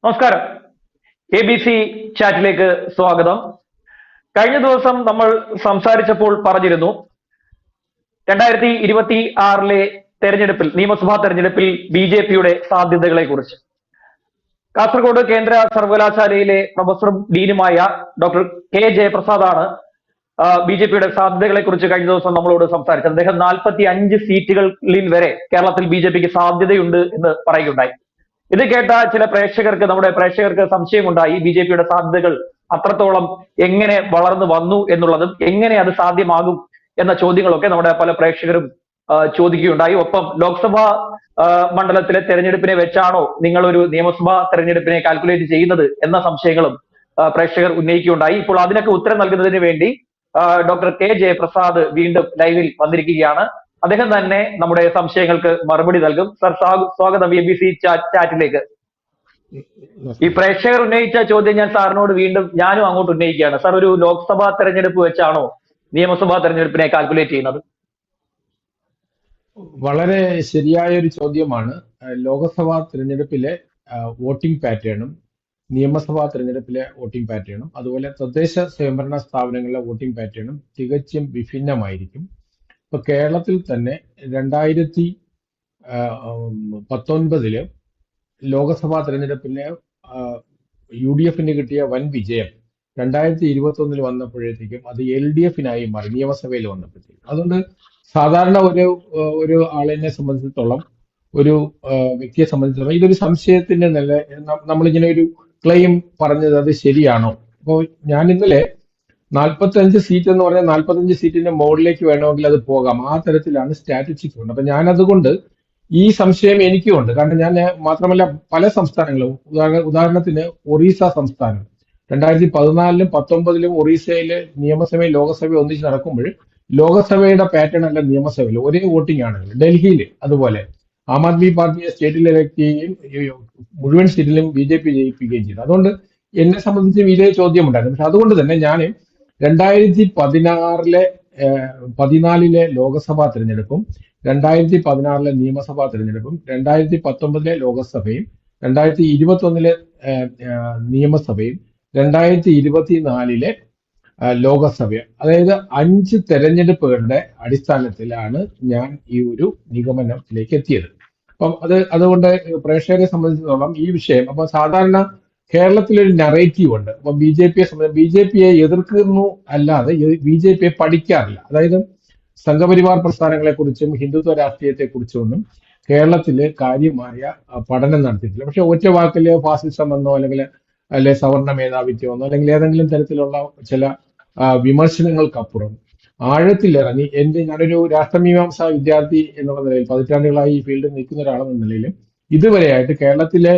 നമസ്കാരം. ABC ചാറ്റിലേക്ക് സ്വാഗതം. കഴിഞ്ഞ ദിവസം നമ്മൾ സംസാരിച്ചപ്പോൾ പറഞ്ഞിരുന്നു 2026 തെരഞ്ഞെടുപ്പിൽ, നിയമസഭാ തെരഞ്ഞെടുപ്പിൽ BJPയുടെ സാധ്യതകളെ കുറിച്ച്. കാസർഗോഡ് കേന്ദ്ര സർവകലാശാലയിലെ പ്രൊഫസറും ഡീനുമായ ഡോക്ടർ കെ ജയപ്രസാദാണ് BJPയുടെ സാധ്യതകളെ കുറിച്ച് കഴിഞ്ഞ ദിവസം നമ്മളോട് സംസാരിച്ചത്. അദ്ദേഹം 45 സീറ്റുകളിൽ വരെ കേരളത്തിൽ BJPക്ക് സാധ്യതയുണ്ട് എന്ന് പറയുകയുണ്ടായി. ഇത് കേട്ട ചില നമ്മുടെ പ്രേക്ഷകർക്ക് സംശയമുണ്ടായി. BJPയുടെ സാധ്യതകൾ അത്രത്തോളം എങ്ങനെ വളർന്നു വന്നു എന്നുള്ളതും എങ്ങനെ അത് സാധ്യമാകും എന്ന ചോദ്യങ്ങളൊക്കെ നമ്മുടെ പല പ്രേക്ഷകരും ചോദിക്കുകയുണ്ടായി. ഒപ്പം ലോക്സഭാ മണ്ഡലത്തിലെ തെരഞ്ഞെടുപ്പിനെ വെച്ചാണോ നിങ്ങൾ ഒരു നിയമസഭാ തെരഞ്ഞെടുപ്പിനെ കാൽക്കുലേറ്റ് ചെയ്യുന്നത് എന്ന സംശയങ്ങളും പ്രേക്ഷകർ ഉന്നയിക്കുകയുണ്ടായി. ഇപ്പോൾ അതിനൊക്കെ ഉത്തരം നൽകുന്നതിന് വേണ്ടി ഡോക്ടർ കെ ജയപ്രസാദ് വീണ്ടും ലൈവിൽ വന്നിരിക്കുകയാണ്. അദ്ദേഹം തന്നെ നമ്മുടെ സംശയങ്ങൾക്ക് മറുപടി നൽകും. സർ, സ്വാഗതം ABC ചാറ്റിലേക്ക്. ഈ പ്രേക്ഷകർ ഉന്നയിച്ച ചോദ്യം ഞാൻ സാറിനോട് ഞാനും അങ്ങോട്ട് ഉന്നയിക്കുകയാണ്. സാർ, ഒരു ലോക്സഭാ തെരഞ്ഞെടുപ്പ് വെച്ചാണോ നിയമസഭാ തെരഞ്ഞെടുപ്പിനെ കാൽക്കുലേറ്റ് ചെയ്യുന്നത്? വളരെ ശരിയായ ഒരു ചോദ്യമാണ്. ലോക്സഭാ തിരഞ്ഞെടുപ്പിലെ വോട്ടിംഗ് പാറ്റേണും നിയമസഭാ തിരഞ്ഞെടുപ്പിലെ വോട്ടിംഗ് പാറ്റേണും അതുപോലെ തദ്ദേശ സ്വയംഭരണ സ്ഥാപനങ്ങളിലെ വോട്ടിംഗ് പാറ്റേണും തികച്ചും വിഭിന്നമായിരിക്കും. ഇപ്പൊ കേരളത്തിൽ തന്നെ 2019 ലോക്സഭാ തെരഞ്ഞെടുപ്പിലെ UDFന് കിട്ടിയ വൻ വിജയം 2021 വന്നപ്പോഴത്തേക്കും അത് LDFനായി മാറി, നിയമസഭയിൽ വന്നപ്പോഴത്തേക്കും. അതുകൊണ്ട് സാധാരണ ഒരു ആളിനെ സംബന്ധിച്ചിടത്തോളം, ഒരു വ്യക്തിയെ സംബന്ധിച്ചിടത്തോളം ഇതൊരു സംശയത്തിന്റെ നില. നമ്മളിങ്ങനെ ഒരു ക്ലെയിം പറഞ്ഞത് അത് ശരിയാണോ? അപ്പോൾ ഞാൻ ഇന്നലെ 45 സീറ്റ് എന്ന് പറഞ്ഞാൽ 45 സീറ്റിന്റെ മുകളിലേക്ക് വേണമെങ്കിൽ അത് പോകാം, ആ തരത്തിലാണ് സ്റ്റാറ്റിസ്റ്റിക്സ് ഉണ്ട്. അപ്പൊ ഞാൻ അതുകൊണ്ട് ഈ സംശയം എനിക്കും ഉണ്ട്. കാരണം ഞാൻ മാത്രമല്ല, പല സംസ്ഥാനങ്ങളും, ഉദാഹരണത്തിന് ഒറീസ സംസ്ഥാനം 2014-ലും 2019 ഒറീസയില് നിയമസഭയും ലോകസഭയും ഒന്നിച്ച് നടക്കുമ്പോൾ ലോകസഭയുടെ പാറ്റേൺ അല്ല നിയമസഭയിൽ, ഒരേ വോട്ടിംഗ് ആണ്. ഡൽഹിയിൽ അതുപോലെ ആം ആദ്മി പാർട്ടിയെ സ്റ്റേറ്റിൽ ഇലക്ട് ചെയ്യുകയും മുഴുവൻ സീറ്റിലും BJP ജയിപ്പിക്കുകയും ചെയ്തു. അതുകൊണ്ട് എന്നെ സംബന്ധിച്ചും ഇതേ ചോദ്യം ഉണ്ടായിരുന്നു. പക്ഷെ അതുകൊണ്ട് തന്നെ ഞാൻ 2014 ലോകസഭാ തെരഞ്ഞെടുപ്പും 2016 നിയമസഭാ തെരഞ്ഞെടുപ്പും 2019 ലോകസഭയും 2021 നിയമസഭയും 2024 ലോകസഭയും, അതായത് 5 തെരഞ്ഞെടുപ്പുകളുടെ അടിസ്ഥാനത്തിലാണ് ഞാൻ ഈ ഒരു നിഗമനത്തിലേക്ക് എത്തിയത്. അപ്പം അതുകൊണ്ട് പ്രേക്ഷകരെ സംബന്ധിച്ചിടത്തോളം ഈ വിഷയം, അപ്പൊ സാധാരണ കേരളത്തിലൊരു നറേറ്റീവ് ഉണ്ട്. അപ്പൊ BJPയെ എതിർക്കുന്നു അല്ലാതെ BJPയെ പഠിക്കാറില്ല. അതായത് സംഘപരിവാർ പ്രസ്ഥാനങ്ങളെ കുറിച്ചും ഹിന്ദുത്വ രാഷ്ട്രീയത്തെ കുറിച്ചും ഒന്നും കേരളത്തില് കാര്യമായ പഠനം നടത്തിയിട്ടില്ല. പക്ഷെ ഒറ്റ വാക്കില് ഫാസിസം എന്നോ അല്ലെ സവർണ മേധാവിത്വമെന്നോ അല്ലെങ്കിൽ ഏതെങ്കിലും തരത്തിലുള്ള ചില വിമർശനങ്ങൾക്കപ്പുറം ആഴത്തിലിറങ്ങി ഞാനൊരു രാഷ്ട്രമീമാംസാ വിദ്യാർത്ഥി എന്നുള്ള നിലയിൽ, പതിറ്റാണ്ടുകളായി ഈ ഫീൽഡിൽ നിൽക്കുന്ന ഒരാളെന്ന നിലയിലും ഇതുവരെയായിട്ട് കേരളത്തിലെ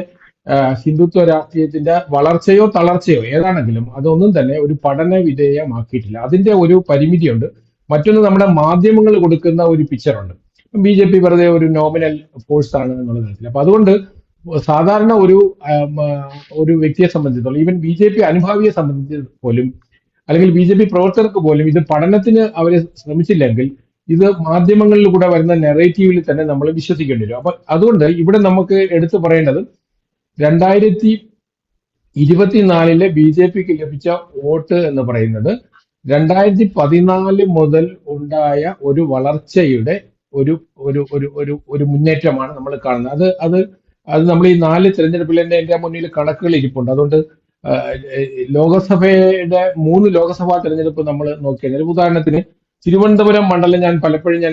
ഹിന്ദുത്വ രാഷ്ട്രീയത്തിന്റെ വളർച്ചയോ തളർച്ചയോ ഏതാണെങ്കിലും അതൊന്നും തന്നെ ഒരു പഠന വിധേയമാക്കിയിട്ടില്ല. അതിന്റെ ഒരു പരിമിതിയുണ്ട്. മറ്റൊന്ന്, നമ്മുടെ മാധ്യമങ്ങൾ കൊടുക്കുന്ന ഒരു പിക്ചറുണ്ട്. BJP വെറുതെ ഒരു നോമിനൽ ഫോഴ്സ് ആണ് എന്നുള്ള തരത്തിൽ. അപ്പൊ അതുകൊണ്ട് സാധാരണ ഒരു വ്യക്തിയെ സംബന്ധിച്ചിടത്തോളം, ഈവൻ BJP അനുഭാവിയെ സംബന്ധിച്ച് പോലും, അല്ലെങ്കിൽ BJP പ്രവർത്തകർക്ക് പോലും ഇത് പഠനത്തിന് അവരെ ശ്രമിച്ചില്ലെങ്കിൽ ഇത് മാധ്യമങ്ങളിൽ കൂടെ വരുന്ന നെറേറ്റീവിൽ തന്നെ നമ്മൾ വിശ്വസിക്കേണ്ടി വരും. അപ്പൊ അതുകൊണ്ട് ഇവിടെ നമുക്ക് എടുത്തു പറയേണ്ടത് 2024 BJPക്ക് ലഭിച്ച വോട്ട് എന്ന് പറയുന്നത് 2014 മുതൽ ഉണ്ടായ ഒരു വളർച്ചയുടെ ഒരു മുന്നേറ്റമാണ് നമ്മൾ കാണുന്നത്. അത് നമ്മൾ ഈ 4 തെരഞ്ഞെടുപ്പിൽ എന്റെ മുന്നിൽ കണക്കുകൾ ഇരിപ്പുണ്ട്. അതുകൊണ്ട് ലോകസഭയുടെ 3 ലോകസഭാ തെരഞ്ഞെടുപ്പ് നമ്മൾ നോക്കിയാൽ, ഉദാഹരണത്തിന് തിരുവനന്തപുരം മണ്ഡലം ഞാൻ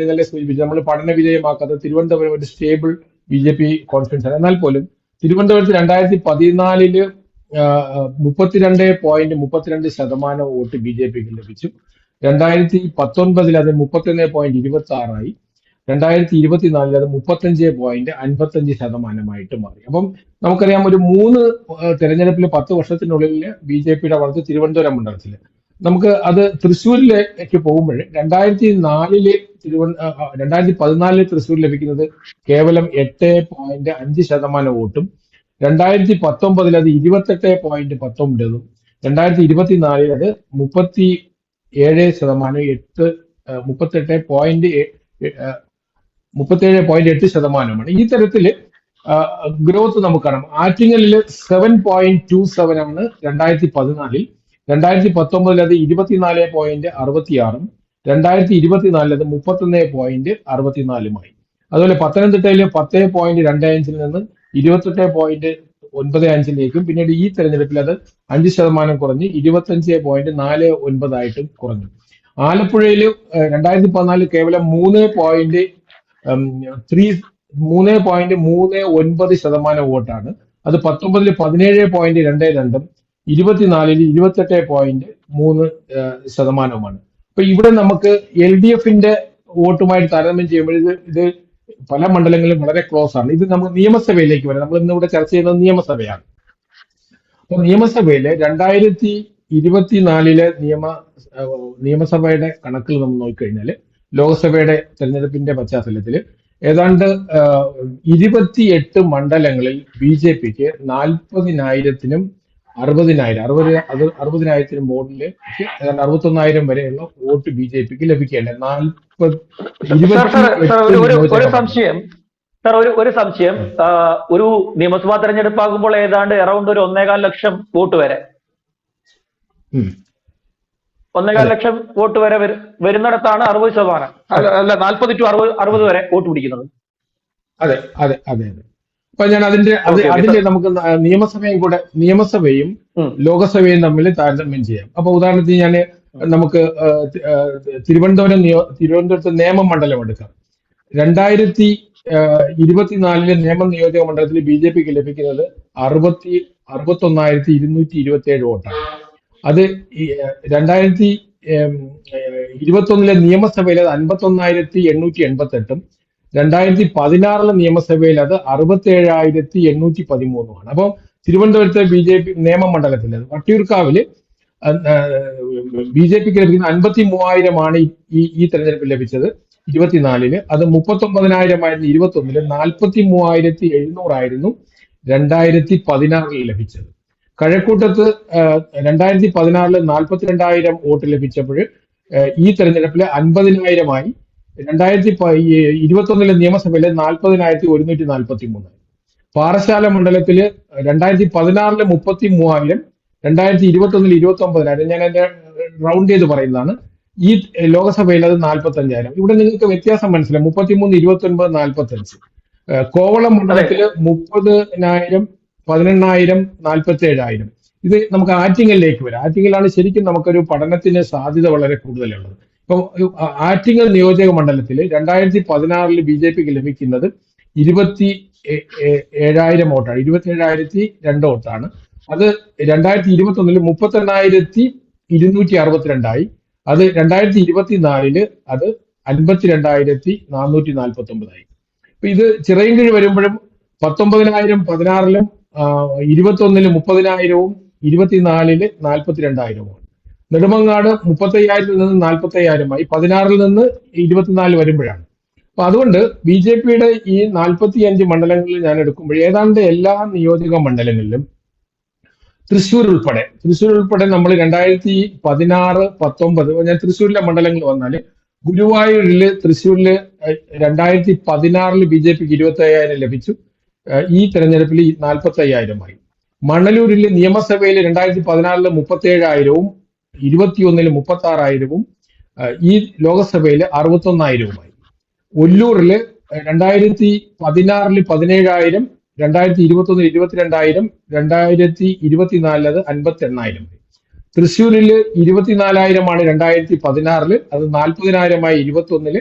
ഇന്നലെ സൂചിപ്പിച്ചു, നമ്മൾ പഠന വിധേയമാക്കാത്ത തിരുവനന്തപുരം ഒരു സ്റ്റേബിൾ BJP കോൺഫിഡൻസ് ആണ്. എന്നാൽ പോലും തിരുവനന്തപുരത്ത് 2014 32.32% വോട്ട് BJPക്ക് ലഭിച്ചു. 2019 അത് 31.26 2024 അത് 35.55% മാറി. അപ്പം നമുക്കറിയാം, ഒരു 3 തെരഞ്ഞെടുപ്പിൽ 10 വർഷത്തിനുള്ളിൽ BJPയുടെ വളർച്ച തിരുവനന്തപുരം മണ്ഡലത്തിൽ. നമുക്ക് അത് തൃശ്ശൂരിലേക്ക് പോകുമ്പോൾ 2014 തൃശ്ശൂർ ലഭിക്കുന്നത് കേവലം 8.5% വോട്ടും, 2019 അത് 28.19%, 2024 അത് 37.8%. ഈ തരത്തില് ഗ്രോത്ത് നമുക്ക് കാണാം. ആറ്റിങ്ങലിൽ 7.27 ആണ് 2014. 2019 അത് 24.66, 2024 അത് 31.64. അതുപോലെ പത്തനംതിട്ടയിൽ 10.25 നിന്ന് 28.95 പിന്നീട് ഈ തെരഞ്ഞെടുപ്പിൽ അത് 5% കുറഞ്ഞ് 25.49 ആയിട്ടും കുറഞ്ഞു. ആലപ്പുഴയിൽ 2014 കേവലം 3.39% വോട്ടാണ്. അത് 19 17.22, 24 28.3%. അപ്പൊ ഇവിടെ നമുക്ക് LDFന്റെ വോട്ടുമായിട്ട് താരതമ്യം ചെയ്യുമ്പോൾ ഇത് പല മണ്ഡലങ്ങളിലും വളരെ ക്ലോസ് ആണ്. ഇത് നമുക്ക് നിയമസഭയിലേക്ക് വരാം. നമ്മൾ ഇന്നിവിടെ ചർച്ച ചെയ്യുന്നത് നിയമസഭയാണ്. അപ്പൊ നിയമസഭയിലെ 2024 നിയമസഭയുടെ കണക്കുകൾ നമ്മൾ നോക്കിക്കഴിഞ്ഞാൽ ലോക്സഭയുടെ തെരഞ്ഞെടുപ്പിന്റെ പശ്ചാത്തലത്തിൽ ഏതാണ്ട് 28 മണ്ഡലങ്ങളിൽ BJPക്ക് 40,000-നും 60,000 വോട്ടില് ഏതാണ്ട് 61,000 വരെയുള്ള വോട്ട് BJPക്ക് ലഭിക്കേണ്ടത്. ഒരു സംശയം. ഒരു നിയമസഭാ തെരഞ്ഞെടുപ്പാകുമ്പോൾ ഏതാണ്ട് അറൌണ്ട് ഒരു 1.25 ലക്ഷം വോട്ട് വരെ 1.25 ലക്ഷം വോട്ട് വരെ വരുന്നിടത്താണ് 60%, അല്ല 40 to 60 വരെ വോട്ട് പിടിക്കുന്നത്. അതെ അതെ അതെ അതെ. അപ്പൊ ഞാൻ അതിന്റെ നമുക്ക് നിയമസഭയും ലോകസഭയും തമ്മിൽ താരതമ്യം ചെയ്യാം. അപ്പൊ ഉദാഹരണത്തിന് നമുക്ക് തിരുവനന്തപുരത്ത് നിയമമണ്ഡലം എടുക്കാം. 2024 നിയമ നിയോജക മണ്ഡലത്തിൽ BJPക്ക് ലഭിക്കുന്നത് 61,227 വോട്ടാണ്. അത് 2021 നിയമസഭയിൽ അത് 51,888, 2016 നിയമസഭയിൽ അത് 67,813. അപ്പൊ തിരുവനന്തപുരത്തെ BJP നിയമമണ്ഡലത്തിൽ വട്ടിയൂർക്കാവില് BJPക്ക് ലഭിക്കുന്ന 53,000 ഈ തെരഞ്ഞെടുപ്പിൽ ലഭിച്ചത് 24. അത് 39,000 21, 43,700 2016 ലഭിച്ചത്. കഴക്കൂട്ടത്ത് 2016 42,000 വോട്ട് ലഭിച്ചപ്പോൾ ഈ തെരഞ്ഞെടുപ്പിൽ 50,000 2021 നിയമസഭയിലെ 40,143. പാറശാല മണ്ഡലത്തില് 2016 33,000, 2021 29,000. ഞാൻ എന്റെ റൗണ്ട് ചെയ്ത് പറയുന്നതാണ്. ഈ ലോകസഭയിൽ അത് 45,000. ഇവിടെ നിങ്ങൾക്ക് വ്യത്യാസം മനസ്സിലായി. 33, 29, 45. കോവളം മണ്ഡലത്തില് 30,000, 18,000, 47,000. ഇത് നമുക്ക് ആറ്റിങ്ങലിലേക്ക് വരാം. ആറ്റിങ്ങലാണ് ശരിക്കും നമുക്കൊരു പഠനത്തിന് സാധ്യത വളരെ കൂടുതലുള്ളത്. ഇപ്പൊ ആറ്റിങ്ങൽ നിയോജക മണ്ഡലത്തില് 2016 BJPക്ക് ലഭിക്കുന്നത് 27,000 വോട്ടാണ്, 27,002 വോട്ടാണ്. അത് 2021 38,262 അത് 2024 അത് 52,449. അപ്പൊ ഇത് ചിറയൻകീഴ് വരുമ്പോഴും 19,000 16 21 30,000, 24 42,000. നെടുമങ്ങാട് 35,000 നിന്ന് 45,000, 16 നിന്ന് 24 വരുമ്പോഴാണ്. അപ്പൊ അതുകൊണ്ട് BJPയുടെ ഈ 45 മണ്ഡലങ്ങളിൽ ഞാൻ എടുക്കുമ്പോൾ ഏതാണ്ട് എല്ലാ നിയോജക മണ്ഡലങ്ങളിലും തൃശ്ശൂർ ഉൾപ്പെടെ നമ്മൾ 2016, 19 ഞാൻ തൃശ്ശൂരിലെ മണ്ഡലങ്ങൾ വന്നാല് ഗുരുവായൂരില് തൃശ്ശൂരില് 2016 BJPക്ക് 25,000 ലഭിച്ചു. ഈ തെരഞ്ഞെടുപ്പിൽ 45,000. മണലൂരിൽ നിയമസഭയിൽ 2016 37,000, 21 36,000, ഈ ലോകസഭയിൽ 61,000. ഒല്ലൂരില് 2016 17,000, 2021 22,000, 2024 അത് 58,000. തൃശ്ശൂരില് 24,000 2016, അത് 40,000 21,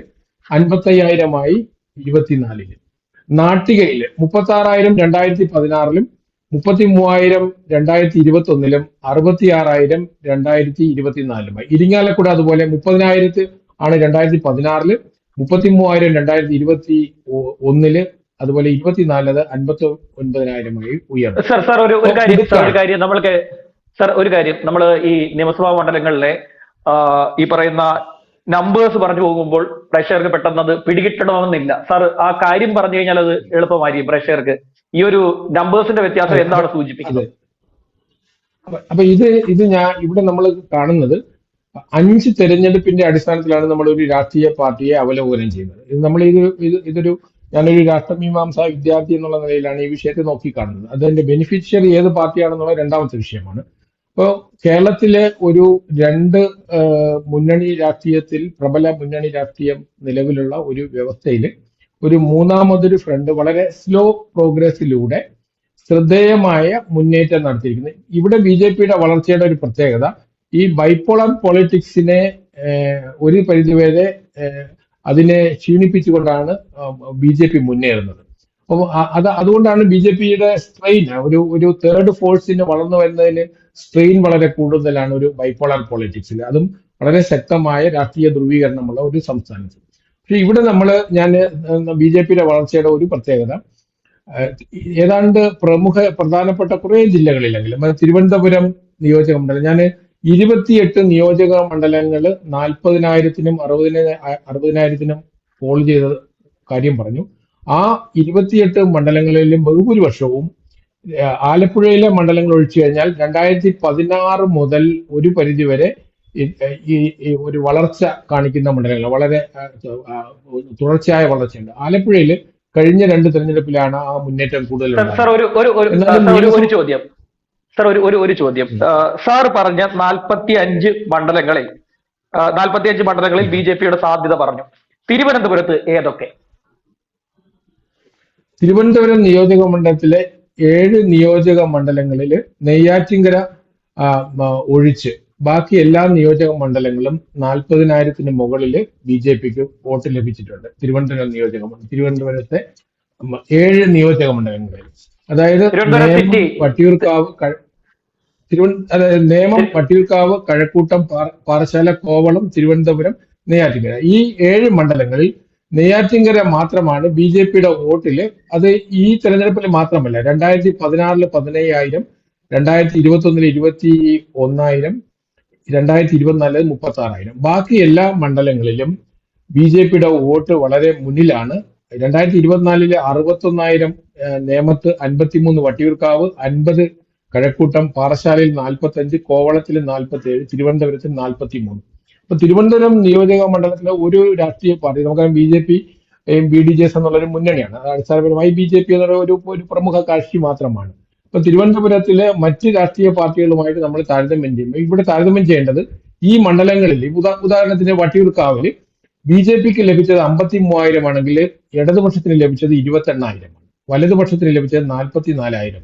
55,000 24. നാട്ടികയില് 36,000 2016, 33,000 2021, 66,000 2024. ഇരിങ്ങാലക്കുട അതുപോലെ 30,000 2016, 33,000 2021, അതുപോലെ 24 അത് 59,000 ഉയർന്നു. സാർ ഒരു കാര്യം നമ്മൾ ഈ നിയമസഭാ മണ്ഡലങ്ങളിലെ ഈ പറയുന്ന നമ്പേഴ്സ് പറഞ്ഞു പോകുമ്പോൾ പ്രേക്ഷകർക്ക് പെട്ടെന്ന് അത് പിടികിട്ടണമെന്നില്ല. സാർ ആ കാര്യം പറഞ്ഞു കഴിഞ്ഞാൽ അത് എളുപ്പമായിരിക്കും പ്രേക്ഷകർക്ക്. ഈ ഒരു നമ്പേഴ്സിന്റെ വ്യത്യാസം എന്താണ് സൂചിപ്പിക്കുന്നത്? അപ്പൊ ഇവിടെ നമ്മൾ കാണുന്നത് 5 തെരഞ്ഞെടുപ്പിന്റെ അടിസ്ഥാനത്തിലാണ് നമ്മൾ ഒരു രാഷ്ട്രീയ പാർട്ടിയെ അവലോകനം ചെയ്യുന്നത്. ഇതൊരു ഞാനൊരു രാഷ്ട്രമീമാംസാ വിദ്യാർത്ഥി എന്നുള്ള നിലയിലാണ് ഈ വിഷയത്തെ നോക്കിക്കാണുന്നത്. അതിന്റെ ബെനിഫിഷ്യറി ഏത് പാർട്ടിയാണെന്നുള്ള രണ്ടാമത്തെ വിഷയമാണ്. ഇപ്പോൾ കേരളത്തിലെ ഒരു രണ്ട് മുന്നണി രാഷ്ട്രീയത്തിൽ പ്രബല മുന്നണി രാഷ്ട്രീയം നിലവിലുള്ള ഒരു വ്യവസ്ഥയിൽ ഒരു മൂന്നാമതൊരു ഫ്രണ്ട് വളരെ സ്ലോ പ്രോഗ്രസിലൂടെ ശ്രദ്ധേയമായ മുന്നേറ്റം നടത്തിയിരിക്കുന്നത്. ഇവിടെ ബി ജെ പിയുടെ വളർച്ചയുടെ ഒരു പ്രത്യേകത ഈ ബൈപ്പോളർ പൊളിറ്റിക്സിനെ ഒരു പരിധിവരെ അതിനെ ക്ഷീണിപ്പിച്ചുകൊണ്ടാണ് ബി ജെ പി മുന്നേറുന്നത്. അപ്പോൾ അതുകൊണ്ടാണ് ബി ജെ പിയുടെ സ്ട്രെയിൻ ഒരു തേർഡ് ഫോഴ്സിന് വളർന്നു വരുന്നതിന് സ്ട്രെയിൻ വളരെ കൂടുതലാണ് ഒരു ബൈപ്പോളർ പൊളിറ്റിക്സിൽ, അതും വളരെ ശക്തമായ രാഷ്ട്രീയ ധ്രുവീകരണമുള്ള ഒരു സംസ്ഥാനത്ത്. പക്ഷെ ഇവിടെ ഞാൻ ബി ജെ പിയുടെ വളർച്ചയുടെ ഒരു പ്രത്യേകത ഏതാണ്ട് പ്രധാനപ്പെട്ട കുറെ ജില്ലകളിലെങ്കിലും തിരുവനന്തപുരം നിയോജക മണ്ഡലം, ഞാൻ 28 നിയോജക മണ്ഡലങ്ങള് 40,000-നും 60,000-നും പോൾ ചെയ്ത കാര്യം പറഞ്ഞു. ആ 28 മണ്ഡലങ്ങളിലും ബഹുഭൂരിപക്ഷവും ആലപ്പുഴയിലെ മണ്ഡലങ്ങൾ ഒഴിച്ചു കഴിഞ്ഞാൽ 2016 മുതൽ ഒരു പരിധിവരെ ഈ ഒരു വളർച്ച കാണിക്കുന്ന മണ്ഡലങ്ങൾ, വളരെ തുടർച്ചയായ വളർച്ചയുണ്ട്. ആലപ്പുഴയിൽ കഴിഞ്ഞ 2 തെരഞ്ഞെടുപ്പിലാണ് ആ മുന്നേറ്റം കൂടുതൽ. ഒരു ചോദ്യം സാർ പറഞ്ഞ 45 മണ്ഡലങ്ങളിൽ ബി ജെ പിയുടെ സാധ്യത പറഞ്ഞു. തിരുവനന്തപുരത്ത് ഏതൊക്കെ? തിരുവനന്തപുരം നിയോജക മണ്ഡലത്തിലെ 7 നിയോജക മണ്ഡലങ്ങളിൽ നെയ്യാറ്റിൻകര ഒഴിച്ച് ബാക്കി എല്ലാ നിയോജക മണ്ഡലങ്ങളും 40,000-ന് മുകളിൽ ബി ജെ പിക്ക് വോട്ട് ലഭിച്ചിട്ടുണ്ട്. തിരുവനന്തപുരത്തെ 7 നിയോജക മണ്ഡലങ്ങളിൽ, അതായത് നേമം, വട്ടിയൂർക്കാവ്, കഴക്കൂട്ടം, പാറശാല, കോവളം, തിരുവനന്തപുരം, നെയ്യാറ്റിൻകര, ഈ 7 മണ്ഡലങ്ങളിൽ നെയ്യാറ്റിൻകര മാത്രമാണ് ബി ജെ പിയുടെ വോട്ടില്. അത് ഈ തെരഞ്ഞെടുപ്പിൽ മാത്രമല്ല, 2016 15,000, 2021 21,000, 2024 36,000. ബാക്കി എല്ലാ മണ്ഡലങ്ങളിലും ബി ജെ പിയുടെ വോട്ട് വളരെ മുന്നിലാണ്. 2024 61,000 നേമത്ത്, 53 വട്ടിയൂർക്കാവ്, 50 കഴക്കൂട്ടം, പാറശാലയിൽ 45, കോവളത്തിൽ 47, തിരുവനന്തപുരത്തിൽ 43. അപ്പൊ തിരുവനന്തപുരം നിയോജക മണ്ഡലത്തിലെ ഒരു രാഷ്ട്രീയ പാർട്ടി, നമുക്കറിയാം B J P B D J S എന്നുള്ളൊരു മുന്നണിയാണ്. അത് അടിസ്ഥാനപരമായി ബി ജെ പി എന്നുള്ള ഒരു പ്രമുഖ കക്ഷി മാത്രമാണ്. അപ്പൊ തിരുവനന്തപുരത്തിലെ മറ്റ് രാഷ്ട്രീയ പാർട്ടികളുമായിട്ട് നമ്മൾ താരതമ്യം ചെയ്യുമ്പോൾ ഇവിടെ താരതമ്യം ചെയ്യേണ്ടത് ഈ മണ്ഡലങ്ങളിൽ, ഉദാഹരണത്തിന് വട്ടിയൂർക്കാവില് ബി ജെ പിക്ക് ലഭിച്ചത് 53,000 ആണെങ്കിൽ ഇടതുപക്ഷത്തിന് ലഭിച്ചത് 28,000, വലതുപക്ഷത്തിന് ലഭിച്ചത് 44,000.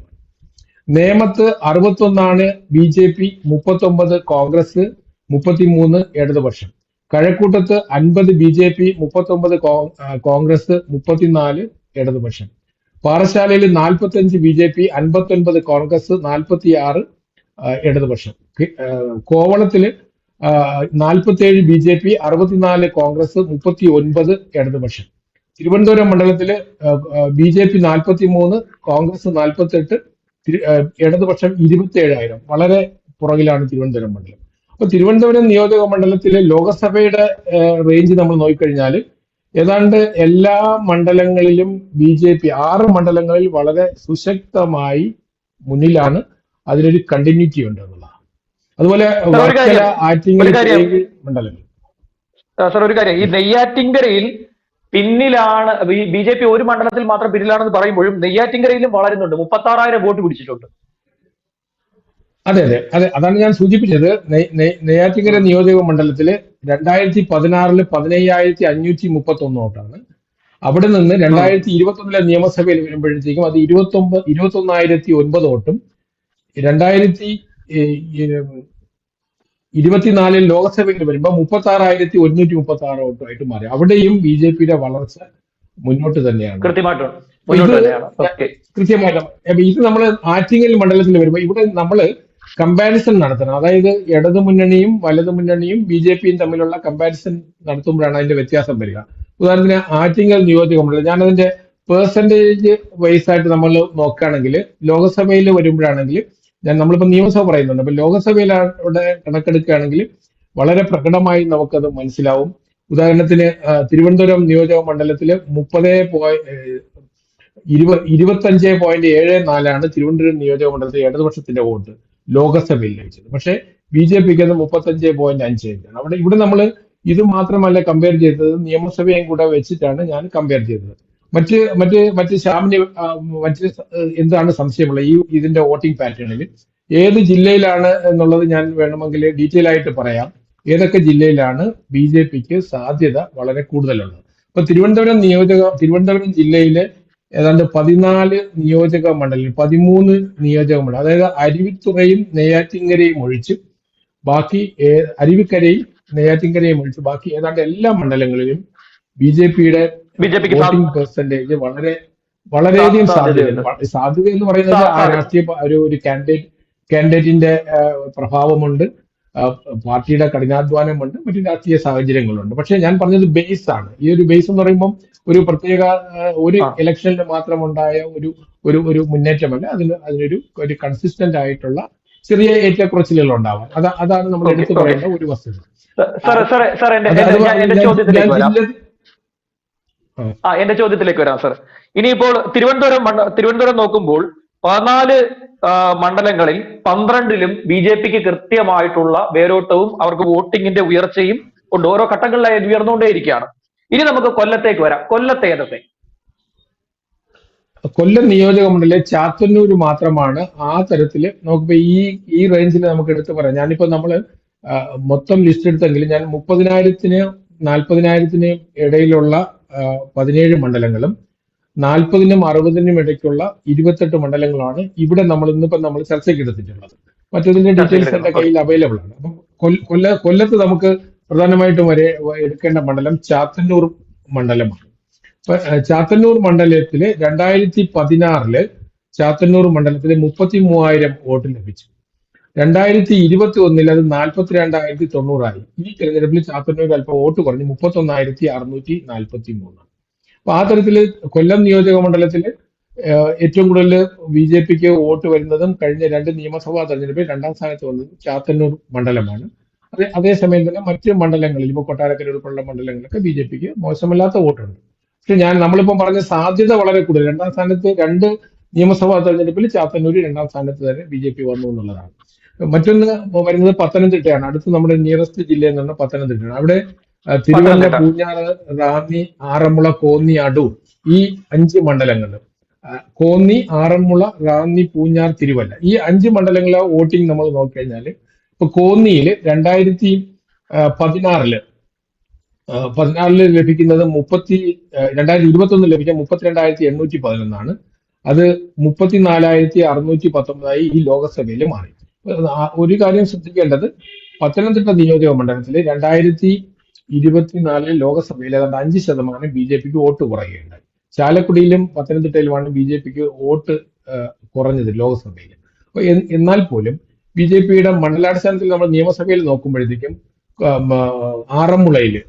നേമത്ത് 61 ബി ജെ പി, 39 കോൺഗ്രസ്, 33 ഇടതുപക്ഷം. കഴക്കൂട്ടത്ത് 50 ബി ജെ പി, 39 കോൺഗ്രസ്, 34 ഇടതുപക്ഷം. പാറശാലയിൽ 45 ബി ജെ പി, 59 കോൺഗ്രസ്, 46 ഇടതുപക്ഷം. കോവളത്തില് 47 ബി ജെ പി, 64 കോൺഗ്രസ്, 39 ഇടതുപക്ഷം. തിരുവനന്തപുരം മണ്ഡലത്തില് ബി ജെ പി 43, കോൺഗ്രസ് 48, ഇടതുപക്ഷം 27,000. വളരെ പുറകിലാണ് തിരുവനന്തപുരം മണ്ഡലം. അപ്പൊ തിരുവനന്തപുരം നിയോജക മണ്ഡലത്തിലെ ലോകസഭയുടെ റേഞ്ച് നമ്മൾ നോക്കിക്കഴിഞ്ഞാൽ ഏതാണ്ട് എല്ലാ മണ്ഡലങ്ങളിലും ബി ജെ പി 6 മണ്ഡലങ്ങളിൽ വളരെ സുശക്തമായി മുന്നിലാണ്. അതിനൊരു കണ്ടിന്യൂറ്റി ഉണ്ട് എന്നുള്ളതാണ്. അതുപോലെ ആറ്റിങ്ങൽ മണ്ഡലങ്ങൾ. സാർ ഒരു കാര്യം, ഈ നെയ്യാറ്റിൻകരയിൽ പിന്നിലാണ് ബി ജെ പി, ഒരു മണ്ഡലത്തിൽ മാത്രം പിന്നിലാണെന്ന് പറയുമ്പോഴും നെയ്യാറ്റിൻകരയിലും വളരുന്നുണ്ട്, 36,000 വോട്ട് പിടിച്ചിട്ടുണ്ട്. അതെ, അതാണ് ഞാൻ സൂചിപ്പിച്ചത്. നെയ്യാറ്റിൻകര നിയോജക മണ്ഡലത്തില് 2016 15,531 വോട്ടാണ്. അവിടെ നിന്ന് 2021 നിയമസഭയിൽ വരുമ്പോഴത്തേക്കും അത് 21,009 വോട്ടും 2024 ലോക്സഭയിൽ വരുമ്പോൾ 36,136 വോട്ടുമായിട്ട് മാറി. അവിടെയും ബി ജെ പിയുടെ വളർച്ച മുന്നോട്ട് തന്നെയാണ്, കൃത്യമായിട്ട്. ഇത് നമ്മൾ ആറ്റിങ്ങൽ മണ്ഡലത്തിൽ വരുമ്പോൾ ഇവിടെ നമ്മൾ കമ്പാരിസൺ നടത്തണം. അതായത് ഇടതു മുന്നണിയും വലതു മുന്നണിയും ബി ജെ പിയും തമ്മിലുള്ള കമ്പാരിസൺ നടത്തുമ്പോഴാണ് അതിന്റെ വ്യത്യാസം വരിക. ഉദാഹരണത്തിന് ആറ്റിങ്ങൽ നിയോജക മണ്ഡലം, ഞാനതിന്റെ പെർസെന്റേജ് വൈസ് ആയിട്ട് നമ്മൾ നോക്കുകയാണെങ്കിൽ ലോകസഭയിൽ വരുമ്പോഴാണെങ്കിൽ, നമ്മളിപ്പോൾ നിയമസഭ പറയുന്നുണ്ട്, അപ്പൊ ലോകസഭയിലൂടെ കണക്കെടുക്കുകയാണെങ്കിൽ വളരെ പ്രകടമായി നമുക്കത് മനസ്സിലാവും. ഉദാഹരണത്തിന് തിരുവനന്തപുരം നിയോജക മണ്ഡലത്തില് 25.74 തിരുവനന്തപുരം നിയോജക മണ്ഡലത്തിൽ ഇടതുപക്ഷത്തിന്റെ വോട്ട് ലോകസഭയിൽ ലഭിച്ചത്. പക്ഷെ ബി ജെ പിക്ക് അത് 35.5 ഇവിടെ നമ്മൾ ഇത് മാത്രമല്ല കമ്പയർ ചെയ്തത്, നിയമസഭയും കൂടെ വെച്ചിട്ടാണ് ഞാൻ കമ്പയർ ചെയ്തത്. മറ്റ് ശ്യാമിന് എന്താണ് സംശയമുള്ളത് ഇതിന്റെ വോട്ടിംഗ് പാറ്റേണിൽ ഏത് ജില്ലയിലാണ് എന്നുള്ളത് ഞാൻ വേണമെങ്കിൽ ഡീറ്റെയിൽ ആയിട്ട് പറയാം. ഏതൊക്കെ ജില്ലയിലാണ് BJPക്ക് സാധ്യത വളരെ കൂടുതലുള്ളത്. ഇപ്പൊ തിരുവനന്തപുരം ജില്ലയിലെ ഏതാണ്ട് 14 നിയോജക മണ്ഡലം, 13 നിയോജക മണ്ഡലം, അതായത് അരുവിത്തുറയും നെയ്യാറ്റിൻകരയും ഒഴിച്ച് ബാക്കി അരുവിക്കരയും നെയ്യാറ്റിൻകരയും ഒഴിച്ച് ബാക്കി ഏതാണ്ട് എല്ലാ മണ്ഡലങ്ങളിലും BJPയുടെ വോട്ടിംഗ് പെർസെന്റേജ് വളരെയധികം സാധ്യത എന്ന് പറയുന്നത് ആ രാഷ്ട്രീയ ഒരു കാൻഡിഡേറ്റിന്റെ പ്രഭാവമുണ്ട്, പാർട്ടിയുടെ കഠിനാധ്വാനമുണ്ട്, മറ്റു രാഷ്ട്രീയ സാഹചര്യങ്ങളുണ്ട്. പക്ഷെ ഞാൻ പറഞ്ഞത് ബേസ് ആണ്. ഈ ഒരു ബേസ് എന്ന് പറയുമ്പോൾ ഒരു പ്രത്യേക ഒരു ഇലക്ഷനിൽ മാത്രം ഉണ്ടായ ഒരു മുന്നേറ്റമല്ല, അതിനൊരു കൺസിസ്റ്റന്റ് ആയിട്ടുള്ള ചെറിയ ഏറ്റക്കുറച്ചിലുകൾ ഉണ്ടാവാം. അതാണ് നമ്മൾ എടുത്തു പറയേണ്ട ഒരു വസ്തുത. എന്റെ ചോദ്യത്തിലേക്ക് വരാം സർ. ഇനിയിപ്പോൾ തിരുവനന്തപുരം നോക്കുമ്പോൾ 14 മണ്ഡലങ്ങളിൽ 12ലും BJPക്ക് കൃത്യമായിട്ടുള്ള വേരോട്ടവും അവർക്ക് വോട്ടിങ്ങിന്റെ ഉയർച്ചയും ഉണ്ട്. ഓരോ ഘട്ടങ്ങളിലായി ഉയർന്നുകൊണ്ടേയിരിക്കുകയാണ്. ഇനി നമുക്ക് കൊല്ലത്തേക്ക് വരാം. കൊല്ലത്തെ ഏതൊക്കെ? കൊല്ലം നിയോജക മണ്ഡലം ചാത്തന്നൂർ മാത്രമാണ് ആ തരത്തില് നമുക്കിപ്പോ ഈ റേഞ്ചിൽ നമുക്ക് എടുത്തു പറയാം. ഞാനിപ്പോ നമ്മള് മൊത്തം ലിസ്റ്റ് എടുത്തെങ്കിലും ഞാൻ 30,000-ന് 40,000-ന് ഇടയിലുള്ള 17 മണ്ഡലങ്ങളും 40-നും 60-നും ഇടയ്ക്കുള്ള 28 മണ്ഡലങ്ങളാണ് ഇവിടെ ഇന്നിപ്പോ നമ്മൾ ചർച്ചയ്ക്ക് എടുത്തിട്ടുള്ളത്. മറ്റതിന്റെ ഡീറ്റെയിൽസ് എന്റെ കയ്യിൽ അവൈലബിൾ ആണ്. അപ്പം കൊല്ലത്ത് നമുക്ക് പ്രധാനമായിട്ടും എടുക്കേണ്ട മണ്ഡലം ചാത്തന്നൂർ മണ്ഡലമാണ്. ചാത്തന്നൂർ മണ്ഡലത്തില് 2016 ചാത്തന്നൂർ മണ്ഡലത്തില് 33,000 വോട്ട് ലഭിച്ചു. 2021 അത് 42,090 ഈ തെരഞ്ഞെടുപ്പിൽ ചാത്തന്നൂർ അല്പം വോട്ട് കുറഞ്ഞ് 31,643. അപ്പൊ ആ തരത്തില് കൊല്ലം നിയോജക മണ്ഡലത്തില് ഏറ്റവും കൂടുതൽ BJPക്ക് വോട്ട് വരുന്നതും കഴിഞ്ഞ 2 നിയമസഭാ തെരഞ്ഞെടുപ്പിൽ 2ാം സ്ഥാനത്ത് വന്നതും ചാത്തന്നൂർ മണ്ഡലമാണ്. അതേസമയം തന്നെ മറ്റ് മണ്ഡലങ്ങളിൽ ഇപ്പോൾ കൊട്ടാരക്കര ഉൾപ്പെടെയുള്ള മണ്ഡലങ്ങളിലൊക്കെ BJPക്ക് മോശമല്ലാത്ത വോട്ടുണ്ട്. പക്ഷെ നമ്മളിപ്പം പറഞ്ഞ സാധ്യത വളരെ കൂടുതൽ 2ാം സ്ഥാനത്ത് 2 നിയമസഭാ തെരഞ്ഞെടുപ്പിൽ ചാത്തന്നൂർ 2ാം സ്ഥാനത്ത് തന്നെ BJP വന്നു എന്നുള്ളതാണ്. മറ്റൊന്ന് വരുന്നത് പത്തനംതിട്ടയാണ്. അടുത്ത് നമ്മുടെ നിയറസ്റ്റ് ജില്ല എന്ന് പറഞ്ഞാൽ പത്തനംതിട്ടയാണ്. അവിടെ തിരുവല്ല, പൂഞ്ഞാറ്, റാന്നി, ആറന്മുള, കോന്നി, അടൂർ ഈ 5 മണ്ഡലങ്ങൾ, കോന്നി, ആറന്മുള, റാന്നി, പൂഞ്ഞാർ, തിരുവല്ല ഈ 5 മണ്ഡലങ്ങളിലെ വോട്ടിംഗ് നമ്മൾ നോക്കിക്കഴിഞ്ഞാൽ ഇപ്പൊ കോന്നിയിൽ 2016 ലഭിക്കുന്നത് 2021 ലഭിക്കാൻ 32,811 അത് 34,619 ഈ ലോകസഭയിൽ മാറി. ഒരു കാര്യം ശ്രദ്ധിക്കേണ്ടത്, പത്തനംതിട്ട നിയോജക മണ്ഡലത്തില് 2024 ലോകസഭയിൽ ഏതാണ്ട് 5% BJPക്ക് വോട്ട് കുറയുകയുണ്ടായി. ചാലക്കുടിയിലും പത്തനംതിട്ടയിലുമാണ് BJPക്ക് വോട്ട് കുറഞ്ഞത് ലോക്സഭയിൽ. അപ്പൊ എന്നാൽ പോലും BJPയുടെ മണ്ഡലാടിസ്ഥാനത്തിൽ നമ്മൾ നിയമസഭയിൽ നോക്കുമ്പോഴത്തേക്കും ആറന്മുളയില്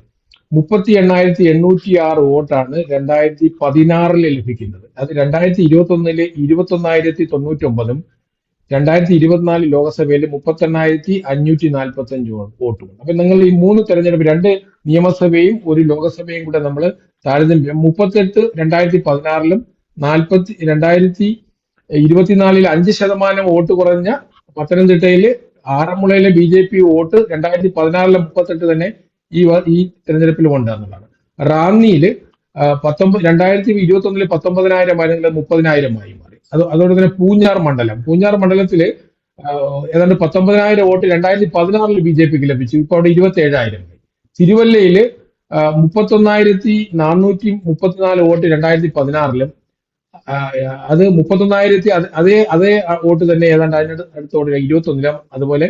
38,806 വോട്ടാണ് 2016 ലഭിക്കുന്നത്. അത് 2021 21,099 2024 ലോകസഭയിൽ 38,545 വോട്ടുകൾ. അപ്പൊ നിങ്ങൾ ഈ 3 തെരഞ്ഞെടുപ്പ്, 2 നിയമസഭയും 1 ലോകസഭയും കൂടെ നമ്മൾ താരതമ്യം 38 2016-ലും 40 2024 5% വോട്ട് കുറഞ്ഞ പത്തനംതിട്ടയില് ആറന്മുളയിലെ BJP വോട്ട് 2016-ലെ 38 തന്നെ ഈ തെരഞ്ഞെടുപ്പിലും ഉണ്ട് എന്നുള്ളതാണ്. റാന്നിയില് 2021 19,000 ആയിരുന്നെങ്കിൽ 30,000 മാറി. അതോടെ തന്നെ പൂഞ്ഞാർ മണ്ഡലത്തില് ഏതാണ്ട് 19,000 വോട്ട് 2016 BJPക്ക് ലഭിച്ചു. ഇപ്പൊ അവിടെ 27,000. തിരുവല്ലയില് 31,434 വോട്ട് 2016-ലും അത് 31,000 അതേ വോട്ട് തന്നെ ഏതാണ്ട് അടുത്തോടെ 21-ലും. അതുപോലെ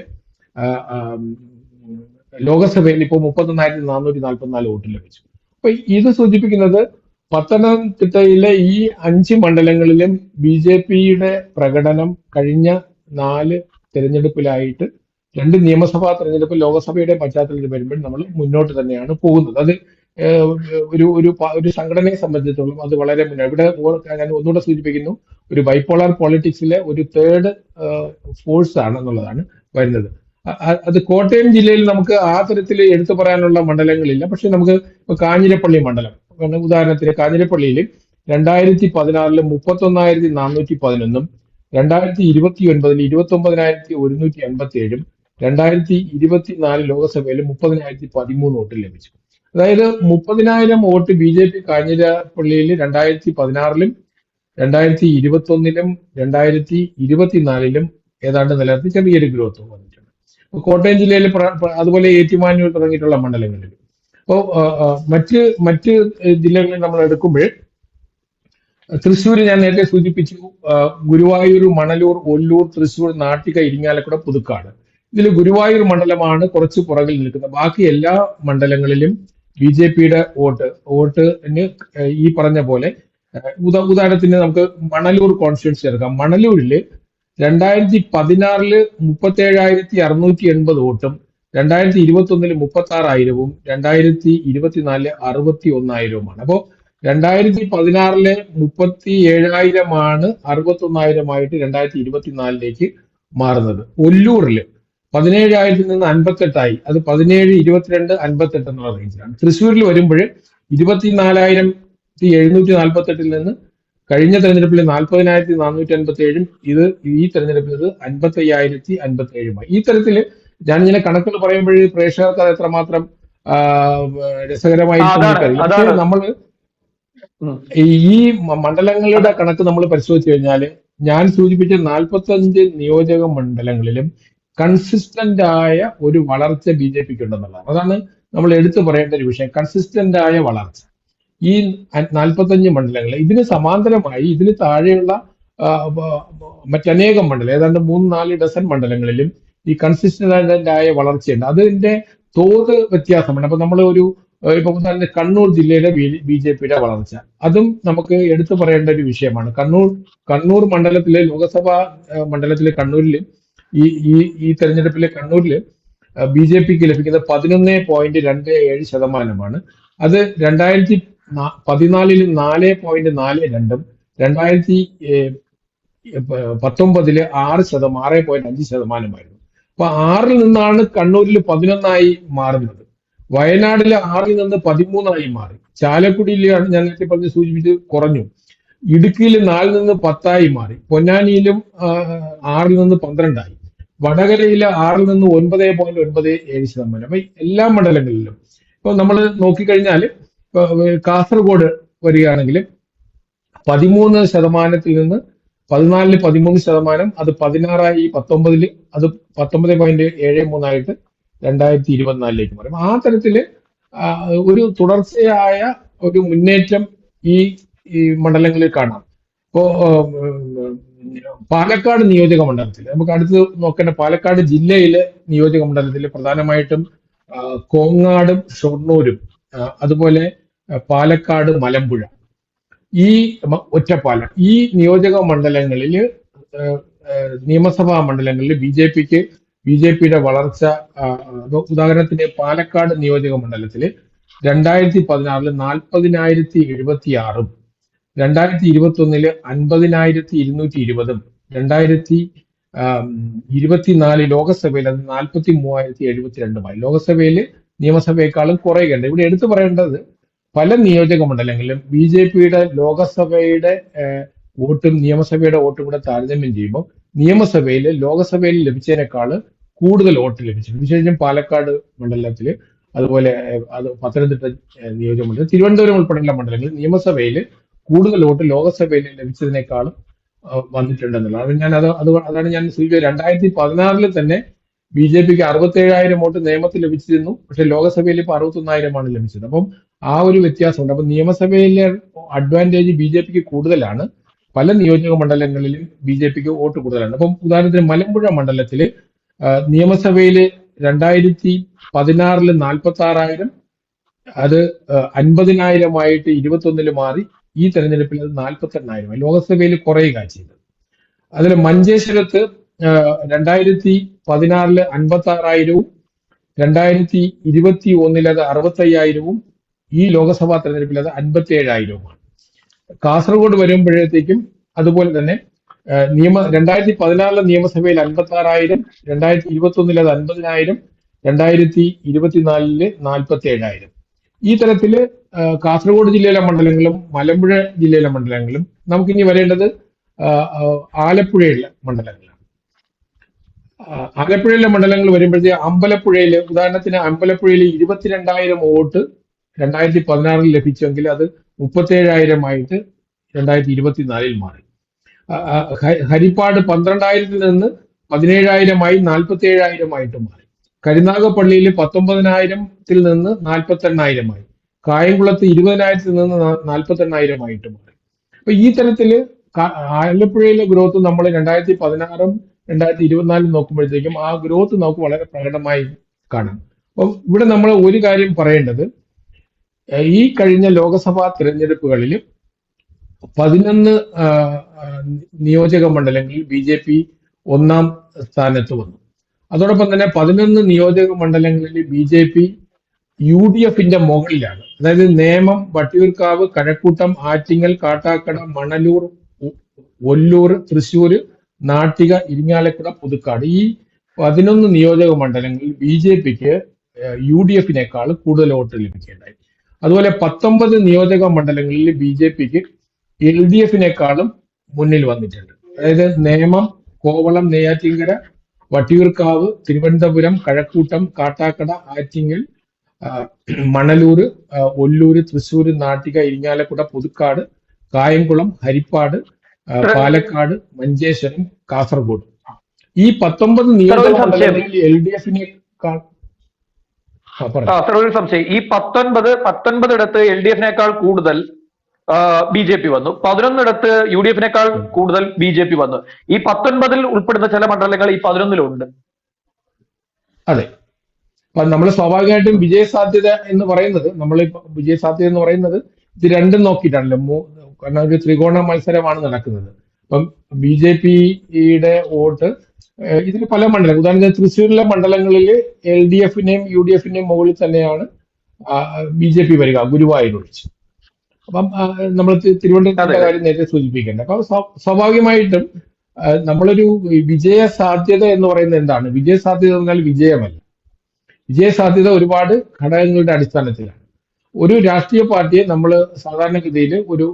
ലോകസഭയിൽ ഇപ്പോൾ 31,444 വോട്ട് ലഭിച്ചു. അപ്പൊ ഇത് സൂചിപ്പിക്കുന്നത് പത്തനംതിട്ടയിലെ ഈ 5 മണ്ഡലങ്ങളിലും BJPയുടെ പ്രകടനം കഴിഞ്ഞ 4 തെരഞ്ഞെടുപ്പിലായിട്ട് 2 നിയമസഭാ തെരഞ്ഞെടുപ്പ് ലോകസഭയുടെ പശ്ചാത്തലത്തിൽ വരുമ്പോൾ നമ്മൾ മുന്നോട്ട് തന്നെയാണ് പോകുന്നത്. അത് ഒരു സംഘടനയെ സംബന്ധിച്ചിടത്തോളം അത് വളരെ ഇവിടെ ഞാൻ ഒന്നുകൂടെ സൂചിപ്പിക്കുന്നു, ഒരു ബൈപോളാർ പോളിറ്റിക്സിലെ ഒരു തേർഡ് ഫോഴ്സ് ആണെന്നുള്ളതാണ് വരുന്നത്. അത് കോട്ടയം ജില്ലയിൽ നമുക്ക് ആ തരത്തിൽ എടുത്തു പറയാനുള്ള മണ്ഡലങ്ങളില്ല. പക്ഷെ നമുക്ക് കാഞ്ഞിരപ്പള്ളി മണ്ഡലം ഉദാഹരണത്തിന്, കാഞ്ഞിരപ്പള്ളിയിൽ 2016 31,411 2029 29,187 2024 ലോകസഭയിൽ 30,013 വോട്ട് ലഭിച്ചു. അതായത് 30,000 വോട്ട് ബി ജെ പി കാഞ്ഞിരപ്പള്ളിയിൽ 2016-ലും 2021-ലും 2024-ലും ഏതാണ്ട് നിലനിർത്തി ചെറിയൊരു ഗ്രോത്ത് വന്നിട്ടുണ്ട്. അപ്പൊ കോട്ടയം ജില്ലയിൽ അതുപോലെ ഏറ്റുമാനൂർ തുടങ്ങിയിട്ടുള്ള മണ്ഡലങ്ങളിൽ. അപ്പോൾ മറ്റ് ജില്ലകളിൽ നമ്മൾ എടുക്കുമ്പോൾ തൃശ്ശൂർ ഞാൻ നേരത്തെ സൂചിപ്പിച്ചു, ഗുരുവായൂർ, മണലൂർ, ഒല്ലൂർ, തൃശ്ശൂർ, നാട്ടിക, ഇരിങ്ങാലക്കുട, പുതുക്കാട്. ഇതിൽ ഗുരുവായൂർ മണ്ഡലമാണ് കുറച്ച് പുറകിൽ നിൽക്കുന്നത്. ബാക്കി എല്ലാ മണ്ഡലങ്ങളിലും ബി ജെ പിയുടെ വോട്ടിന് ഈ പറഞ്ഞ പോലെ ഉദാഹരണത്തിന് നമുക്ക് മണലൂർ കോൺസ്റ്റിറ്റ്യുവൻസി എടുക്കാം. മണലൂരില് 2016-ല് 37,680 വോട്ടും 2021-ല് 36,000-ഉം 2024-ല് 61,000-ഉമാണ്. അപ്പോ 2016-ലെ 37,000-ആണ് 61,000-ആയിട്ട് 2024-ലേക്ക് മാറുന്നത്. ഒല്ലൂരില് 17,000-ൽ നിന്ന് 58,000-ആയി. അത് 17, 22, 58 എന്നുള്ള റേഞ്ചിലാണ്. തൃശ്ശൂരിൽ വരുമ്പോൾ 24,748-ൽ നിന്ന് കഴിഞ്ഞ തെരഞ്ഞെടുപ്പിൽ 40,457-ഉം ഈ തെരഞ്ഞെടുപ്പിൽ 55,057-മായി. ഈ തരത്തില് ഞാനിങ്ങനെ കണക്കുകൾ പറയുമ്പോൾ പ്രേക്ഷകർക്ക് അത് എത്രമാത്രം രസകരമായിരിക്കും എനിക്കറിയില്ല. പക്ഷേ നമ്മള് ഈ മണ്ഡലങ്ങളുടെ കണക്ക് നമ്മൾ പരിശോധിച്ചു കഴിഞ്ഞാല് ഞാൻ സൂചിപ്പിച്ച 45 നിയോജക മണ്ഡലങ്ങളിലും കൺസിസ്റ്റന്റ് ആയ ഒരു വളർച്ച ബി ജെ പിക്ക് ഉണ്ടെന്നുള്ളതാണ്. അതാണ് നമ്മൾ എടുത്തു പറയേണ്ട ഒരു വിഷയം, കൺസിസ്റ്റന്റ് ആയ വളർച്ച. ഈ 45 മണ്ഡലങ്ങളിൽ ഇതിന് സമാന്തരമായി ഇതിന് താഴെയുള്ള മറ്റനേകം മണ്ഡലം, ഏതാണ്ട് 3-4 ഡസൻ മണ്ഡലങ്ങളിലും ഈ കൺസിസ്റ്റന്റ് ആയ വളർച്ചയുണ്ട്. അതിന്റെ തോത് വ്യത്യാസമുണ്ട്. അപ്പൊ നമ്മൾ ഇപ്പൊ ഉദാഹരണത്തിന് കണ്ണൂർ ജില്ലയിലെ ബി ജെ പിയുടെ വളർച്ച, അതും നമുക്ക് എടുത്തു പറയേണ്ട ഒരു വിഷയമാണ്. കണ്ണൂർ മണ്ഡലത്തിലെ ലോക്സഭാ മണ്ഡലത്തിലെ കണ്ണൂരിൽ ഈ തെരഞ്ഞെടുപ്പിലെ കണ്ണൂരില് ബി ജെ പിക്ക് ലഭിക്കുന്നത് 11.27%. അത് 2014-ൽ 4.42-ഉം 2019-ല് 6.5%. അപ്പൊ 6-ൽ നിന്നാണ് കണ്ണൂരിൽ 11-ആയി മാറുന്നത്. വയനാട്ടിൽ 6-ൽ നിന്ന് 13-ആയി മാറി. ചാലക്കുടിയിൽ ഞാൻ നേരത്തെ പറഞ്ഞ് സൂചിപ്പിച്ച് കുറഞ്ഞു. ഇടുക്കിയിൽ 4-ൽ നിന്ന് 10-ആയി മാറി. പൊന്നാനിയിലും 6-ൽ നിന്ന് 12-ആയി. വടകരയിൽ 6-ൽ നിന്ന് 9.97%. അപ്പൊ എല്ലാ മണ്ഡലങ്ങളിലും ഇപ്പൊ നമ്മൾ നോക്കിക്കഴിഞ്ഞാൽ കാസർഗോഡ് വരികയാണെങ്കിൽ 13% നിന്ന് 14-ൽ 13%, അത് 16-ആയി. 19-ല് അത് 19.73-ആയിട്ട് 2024-ലേക്ക് മാറി. ആ തരത്തില് ഒരു തുടർച്ചയായ ഒരു മുന്നേറ്റം ഈ മണ്ഡലങ്ങളിൽ കാണാം. ഇപ്പോ പാലക്കാട് നിയോജക മണ്ഡലത്തിൽ നമുക്ക് അടുത്ത് നോക്കേണ്ട പാലക്കാട് ജില്ലയിലെ നിയോജക മണ്ഡലത്തിൽ പ്രധാനമായിട്ടും കോങ്ങാടും ഷൊർണൂരും അതുപോലെ പാലക്കാട്, മലമ്പുഴ, ഈ ഒറ്റപ്പാലം, ഈ നിയോജക മണ്ഡലങ്ങളിൽ നിയമസഭാ മണ്ഡലങ്ങളിൽ ബി ജെ പിയുടെ വളർച്ച, ഉദാഹരണത്തിന് പാലക്കാട് നിയോജക മണ്ഡലത്തില് 2016-ല് 40,076-ഉം 2021-ല് 50,220-ഉം 2024 ലോകസഭയിൽ അത് 43,072-മായി. ലോകസഭയിൽ നിയമസഭയെക്കാളും കുറയുകയുണ്ട്. ഇവിടെ എടുത്തു പറയേണ്ടത് പല നിയോജക മണ്ഡലങ്ങളിലും ബി ജെ പിയുടെ ലോകസഭയുടെ വോട്ടും നിയമസഭയുടെ വോട്ടും കൂടെ താരതമ്യം ചെയ്യുമ്പോൾ ലോകസഭയിൽ ലഭിച്ചതിനേക്കാൾ കൂടുതൽ വോട്ട് ലഭിച്ചിട്ടുണ്ട്. വിശേഷിച്ചും പാലക്കാട് മണ്ഡലത്തിൽ, അതുപോലെ പത്തനംതിട്ട നിയോജക മണ്ഡലം, തിരുവനന്തപുരം ഉൾപ്പെടെയുള്ള മണ്ഡലങ്ങളിൽ നിയമസഭയിൽ കൂടുതൽ വോട്ട് ലോകസഭയിൽ ലഭിച്ചതിനേക്കാളും വന്നിട്ടുണ്ടെന്നുള്ളത്. അതാണ് ഞാൻ സൂചിപ്പിച്ചത്. 2016-ൽ തന്നെ ബി ജെ പിക്ക് 67,000 വോട്ട് നിയമത്തിൽ ലഭിച്ചിരുന്നു. പക്ഷെ ലോകസഭയിൽ ഇപ്പൊ 61,000-ആണ് ലഭിച്ചത്. അപ്പം ആ ഒരു വ്യത്യാസമുണ്ട്. അപ്പൊ നിയമസഭയിലെ അഡ്വാൻറ്റേജ് ബി ജെ പിക്ക് കൂടുതലാണ്. പല നിയോജക മണ്ഡലങ്ങളിലും ബി ജെ പിക്ക് വോട്ട് കൂടുതലാണ്. അപ്പം ഉദാഹരണത്തിന് മലമ്പുഴ മണ്ഡലത്തില് നിയമസഭയിൽ 2016-ല് 46,000, അത് 50,000-ആയിട്ട് 21-ല് മാറി. ഈ തെരഞ്ഞെടുപ്പിൽ അത് 48,000-ആയി. ലോകസഭയിൽ കുറയുക ചെയ്തത്. അതിൽ മഞ്ചേശ്വരത്ത് 2016-ല് 56,000-ഉം 2021-ല് അത് 65,000-ഉം ഈ ലോക്സഭാ തെരഞ്ഞെടുപ്പിൽ അത് 57,000-ഉമാണ്. കാസർഗോഡ് വരുമ്പോഴത്തേക്കും അതുപോലെ തന്നെ 2016-ലെ നിയമസഭയിൽ 56,000, 2021-ല് അത് 50,000, 2024-ല് 47,000. ഈ തരത്തില് കാസർഗോഡ് ജില്ലയിലെ മണ്ഡലങ്ങളും മലമ്പുഴ ജില്ലയിലെ മണ്ഡലങ്ങളും. നമുക്കിനി വരേണ്ടത് ആലപ്പുഴയിലെ മണ്ഡലങ്ങളാണ്. ആലപ്പുഴയിലെ മണ്ഡലങ്ങൾ വരുമ്പോഴത്തേക്ക് ഉദാഹരണത്തിന് അമ്പലപ്പുഴയിൽ 22,000 വോട്ട് 2016 ലഭിച്ചെങ്കിൽ അത് 37,000 2024 മാറി. ഹരിപ്പാട് 12,000 നിന്ന് 17,000 47,000 മാറി. കരുനാഗപ്പള്ളിയിൽ 19,000 നിന്ന് 48,000 കായംകുളത്ത് 20,000 നിന്ന് 48,000 മാറി. അപ്പൊ ഈ തരത്തില് ആലപ്പുഴയിലെ ഗ്രോത്ത് നമ്മൾ 2016 2024 നോക്കുമ്പോഴത്തേക്കും ആ ഗ്രോത്ത് നമുക്ക് വളരെ പ്രകടമായി കാണാം. അപ്പം ഇവിടെ നമ്മൾ ഒരു കാര്യം പറയേണ്ടത്, ഈ കഴിഞ്ഞ ലോക്സഭാ തിരഞ്ഞെടുപ്പുകളിൽ 11 നിയോജക മണ്ഡലങ്ങളിൽ BJP 1-ാം സ്ഥാനത്ത് വന്നു. അതോടൊപ്പം തന്നെ 11 നിയോജക മണ്ഡലങ്ങളിൽ BJP UDFന്റെ മുകളിലാണ്. അതായത് നേമം, വട്ടിയൂർക്കാവ്, കഴക്കൂട്ടം, ആറ്റിങ്ങൽ, കാട്ടാക്കട, മണലൂർ, ഒല്ലൂർ, തൃശ്ശൂർ, നാട്ടിക, ഇരിങ്ങാലക്കുട, പുതുക്കാട്, ഈ 11 നിയോജക മണ്ഡലങ്ങളിൽ BJPക്ക് UDFനേക്കാൾ കൂടുതൽ വോട്ട് ലഭിക്കുകയുണ്ടായി. അതുപോലെ 19 നിയോജക മണ്ഡലങ്ങളിൽ BJPക്ക് LDFനേക്കാളും മുന്നിൽ വന്നിട്ടുണ്ട്. അതായത് നേമം, കോവളം, നെയ്യാറ്റിൻകര, വട്ടിയൂർക്കാവ്, തിരുവനന്തപുരം, കഴക്കൂട്ടം, കാട്ടാക്കട, ആറ്റിങ്ങൽ, മണലൂർ, ഒല്ലൂർ, തൃശ്ശൂർ, നാട്ടിക, ഇരിങ്ങാലക്കുട, പുതുക്കാട്, കായംകുളം, ഹരിപ്പാട്, പാലക്കാട്, മഞ്ചേശ്വരം, കാസർഗോഡ്, ഈ 19 നിയോജക മണ്ഡലങ്ങളിൽ LDFനേക്കാൾ ഒരു സംശയം, ഈ 19 LDFനേക്കാൾ കൂടുതൽ BJP വന്നു, 11 UDFനേക്കാൾ കൂടുതൽ BJP വന്നു. ഈ 19 ഉൾപ്പെടുന്ന ചില മണ്ഡലങ്ങൾ ഈ 11 അതെ. അപ്പൊ നമ്മൾ സ്വാഭാവികമായിട്ടും വിജയസാധ്യത എന്ന് പറയുന്നത് ഇത് രണ്ടും നോക്കിയിട്ടാണല്ലോ. കാരണം ഒരു ത്രികോണ മത്സരമാണ് നടക്കുന്നത്. അപ്പം BJPയുടെ വോട്ട് ഇതിൽ പല മണ്ഡലം, ഉദാഹരണത്തിന് തൃശ്ശൂരിലെ മണ്ഡലങ്ങളിൽ LDFന്റെയും UDFന്റെയും മുകളിൽ തന്നെയാണ് BJP വരിക, ഗുരുവായൂർ ഒഴിച്ച്. അപ്പം നമ്മൾ തിരുവനന്തപുരത്തിന്റെ കാര്യം നേരത്തെ സൂചിപ്പിക്കേണ്ടത്. അപ്പൊ സ്വാഭാവികമായിട്ടും നമ്മളൊരു വിജയ സാധ്യത എന്ന് പറയുന്നത് എന്താണ്? വിജയ സാധ്യത എന്നാൽ വിജയമല്ല. വിജയസാധ്യത ഒരുപാട് ഘടകങ്ങളുടെ അടിസ്ഥാനത്തിലാണ്. ഒരു രാഷ്ട്രീയ പാർട്ടിയെ നമ്മൾ സാധാരണഗതിയിൽ ഒരു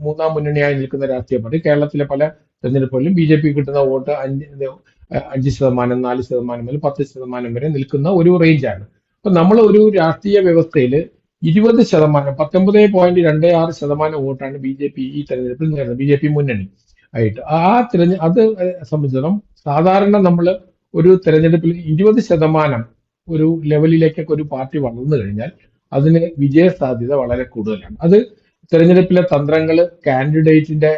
മൂന്നാം മുന്നണിയായി നിൽക്കുന്ന രാഷ്ട്രീയ പാർട്ടി കേരളത്തിലെ പല തെരഞ്ഞെടുപ്പുകളിലും BJP കിട്ടുന്ന വോട്ട് 5%, 4% മുതൽ 10% വരെ നിൽക്കുന്ന ഒരു റേഞ്ചാണ്. അപ്പൊ നമ്മൾ ഒരു രാഷ്ട്രീയ വ്യവസ്ഥയിൽ 20%, 19.26% വോട്ടാണ് BJP ഈ തെരഞ്ഞെടുപ്പിൽ നേടുന്നത്, BJP മുന്നണി ആയിട്ട്. അത് സംബന്ധിച്ചിടത്തോളം സാധാരണ നമ്മൾ ഒരു തെരഞ്ഞെടുപ്പിൽ 20% ഒരു ലെവലിലേക്കൊക്കെ ഒരു പാർട്ടി വളർന്നു കഴിഞ്ഞാൽ അതിന് വിജയ സാധ്യത വളരെ കൂടുതലാണ്. അത് തെരഞ്ഞെടുപ്പിലെ തന്ത്രങ്ങള്, കാൻഡിഡേറ്റിന്റെ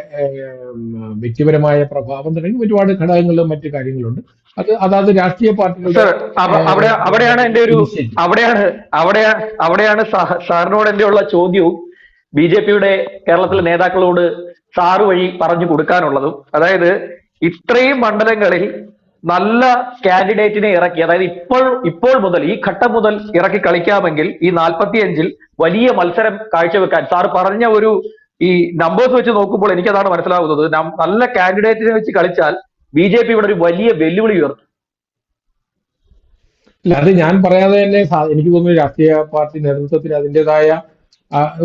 വ്യക്തിപരമായ പ്രഭാവം തുടങ്ങി ഒരുപാട് ഘടകങ്ങളും മറ്റു കാര്യങ്ങളുണ്ട്. അതായത് രാഷ്ട്രീയ പാർട്ടികളുടെ അവിടെയാണ് സാറിനോട് എന്റെ ഉള്ള ചോദ്യവും BJPയുടെ കേരളത്തിലെ നേതാക്കളോട് സാറ് വഴി പറഞ്ഞു കൊടുക്കാനുള്ളതും. അതായത് ഇത്രയും മണ്ഡലങ്ങളിൽ നല്ല കാൻഡിഡേറ്റിനെ ഇറക്കി, അതായത് ഇപ്പോൾ മുതൽ ഈ ഘട്ടം മുതൽ ഇറക്കി കളിക്കാമെങ്കിൽ ഈ 45 വലിയ മത്സരം കാഴ്ചവെക്കാൻ സാർ പറഞ്ഞ ഈ നമ്പേഴ്സ് വെച്ച് നോക്കുമ്പോൾ എനിക്കതാണ് മനസ്സിലാകുന്നത്. നല്ല കാൻഡിഡേറ്റിനെ വെച്ച് കളിച്ചാൽ BJP ഇവിടെ ഒരു വലിയ വെല്ലുവിളി ഉയർത്തും. ഇല്ല, അത് ഞാൻ പറയാതെ തന്നെ എനിക്ക് തോന്നുന്നു രാഷ്ട്രീയ പാർട്ടി നേതൃത്വത്തിന് അതിൻ്റെതായ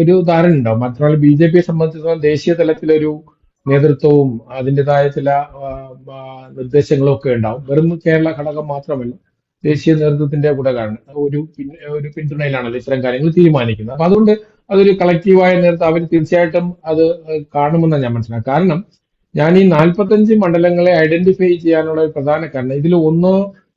ഒരു ധാരണ ഉണ്ടാവും. മാത്രമല്ല BJPയെ സംബന്ധിച്ചിടത്തോളം ദേശീയ തലത്തിലൊരു നേതൃത്വവും അതിൻ്റെതായ ചില നിർദ്ദേശങ്ങളും ഒക്കെ ഉണ്ടാവും. വെറും കേരള ഘടകം മാത്രമല്ല, ദേശീയ നേതൃത്വത്തിന്റെ കൂടെ ഒരു പിന്തുണയിലാണല്ലോ ഇത്തരം കാര്യങ്ങൾ തീരുമാനിക്കുന്നത്. അപ്പൊ അതുകൊണ്ട് അതൊരു കളക്റ്റീവായ നേതൃത്വം അവർ തീർച്ചയായിട്ടും അത് കാണുമെന്നാണ് ഞാൻ മനസ്സിലാക്കുക. കാരണം ഞാൻ ഈ 45 മണ്ഡലങ്ങളെ ഐഡന്റിഫൈ ചെയ്യാനുള്ള ഒരു പ്രധാന കാരണം, ഇതിൽ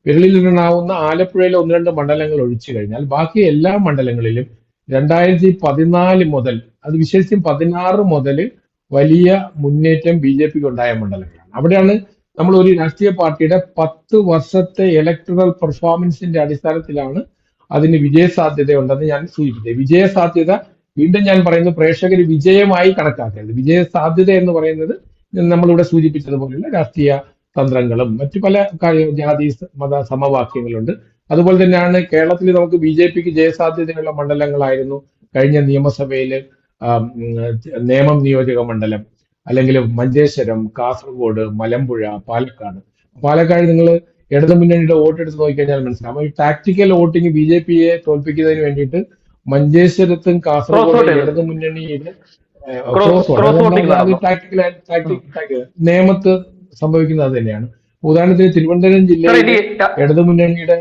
വിരലിലിടാവുന്ന ആലപ്പുഴയിലെ 1-2 മണ്ഡലങ്ങൾ ഒഴിച്ചു കഴിഞ്ഞാൽ ബാക്കി എല്ലാ മണ്ഡലങ്ങളിലും 2014 മുതൽ, അത് വിശേഷിച്ചും 16 മുതൽ വലിയ മുന്നേറ്റം BJPക്ക് ഉണ്ടായ മണ്ഡലങ്ങളാണ്. അവിടെയാണ് നമ്മൾ ഒരു രാഷ്ട്രീയ പാർട്ടിയുടെ 10 വർഷത്തെ ഇലക്ടറൽ പെർഫോമൻസിന്റെ അടിസ്ഥാനത്തിലാണ് അതിന് വിജയസാധ്യതയുണ്ടെന്ന് ഞാൻ സൂചിപ്പിച്ചത്. വിജയസാധ്യത വീണ്ടും ഞാൻ പറയുന്നു, പ്രേക്ഷകർ വിജയമായി കണക്കാക്കരുത്. വിജയസാധ്യത എന്ന് പറയുന്നത് നമ്മളിവിടെ സൂചിപ്പിച്ചതുപോലെയുള്ള രാഷ്ട്രീയ തന്ത്രങ്ങളും മറ്റു പല ജാതി മത സമവാക്യങ്ങളുണ്ട്. അതുപോലെ തന്നെയാണ് കേരളത്തിൽ നമുക്ക് BJPക്ക് ജയസാധ്യതയുള്ള മണ്ഡലങ്ങളായിരുന്നു കഴിഞ്ഞ നിയമസഭയിൽ നേമം നിയോജക മണ്ഡലം, അല്ലെങ്കിൽ മഞ്ചേശ്വരം, കാസർഗോഡ്, മലമ്പുഴ, പാലക്കാട് നിങ്ങൾ ഇടതുമുന്നണിയുടെ വോട്ടെടുത്ത് നോക്കിക്കഴിഞ്ഞാൽ മനസ്സിലാവും. ഈ ടാക്ടിക്കൽ വോട്ടിംഗ് BJPയെ തോൽപ്പിക്കുന്നതിന് വേണ്ടിയിട്ട് മഞ്ചേശ്വരത്തും കാസർഗോഡ് ഇടതുമുന്നണിയുടെ നേമത്ത് സംഭവിക്കുന്നത് അത് തന്നെയാണ്. ഉദാഹരണത്തിന് തിരുവനന്തപുരം ജില്ലയിലെ ഇടതുമുന്നണിയുടെ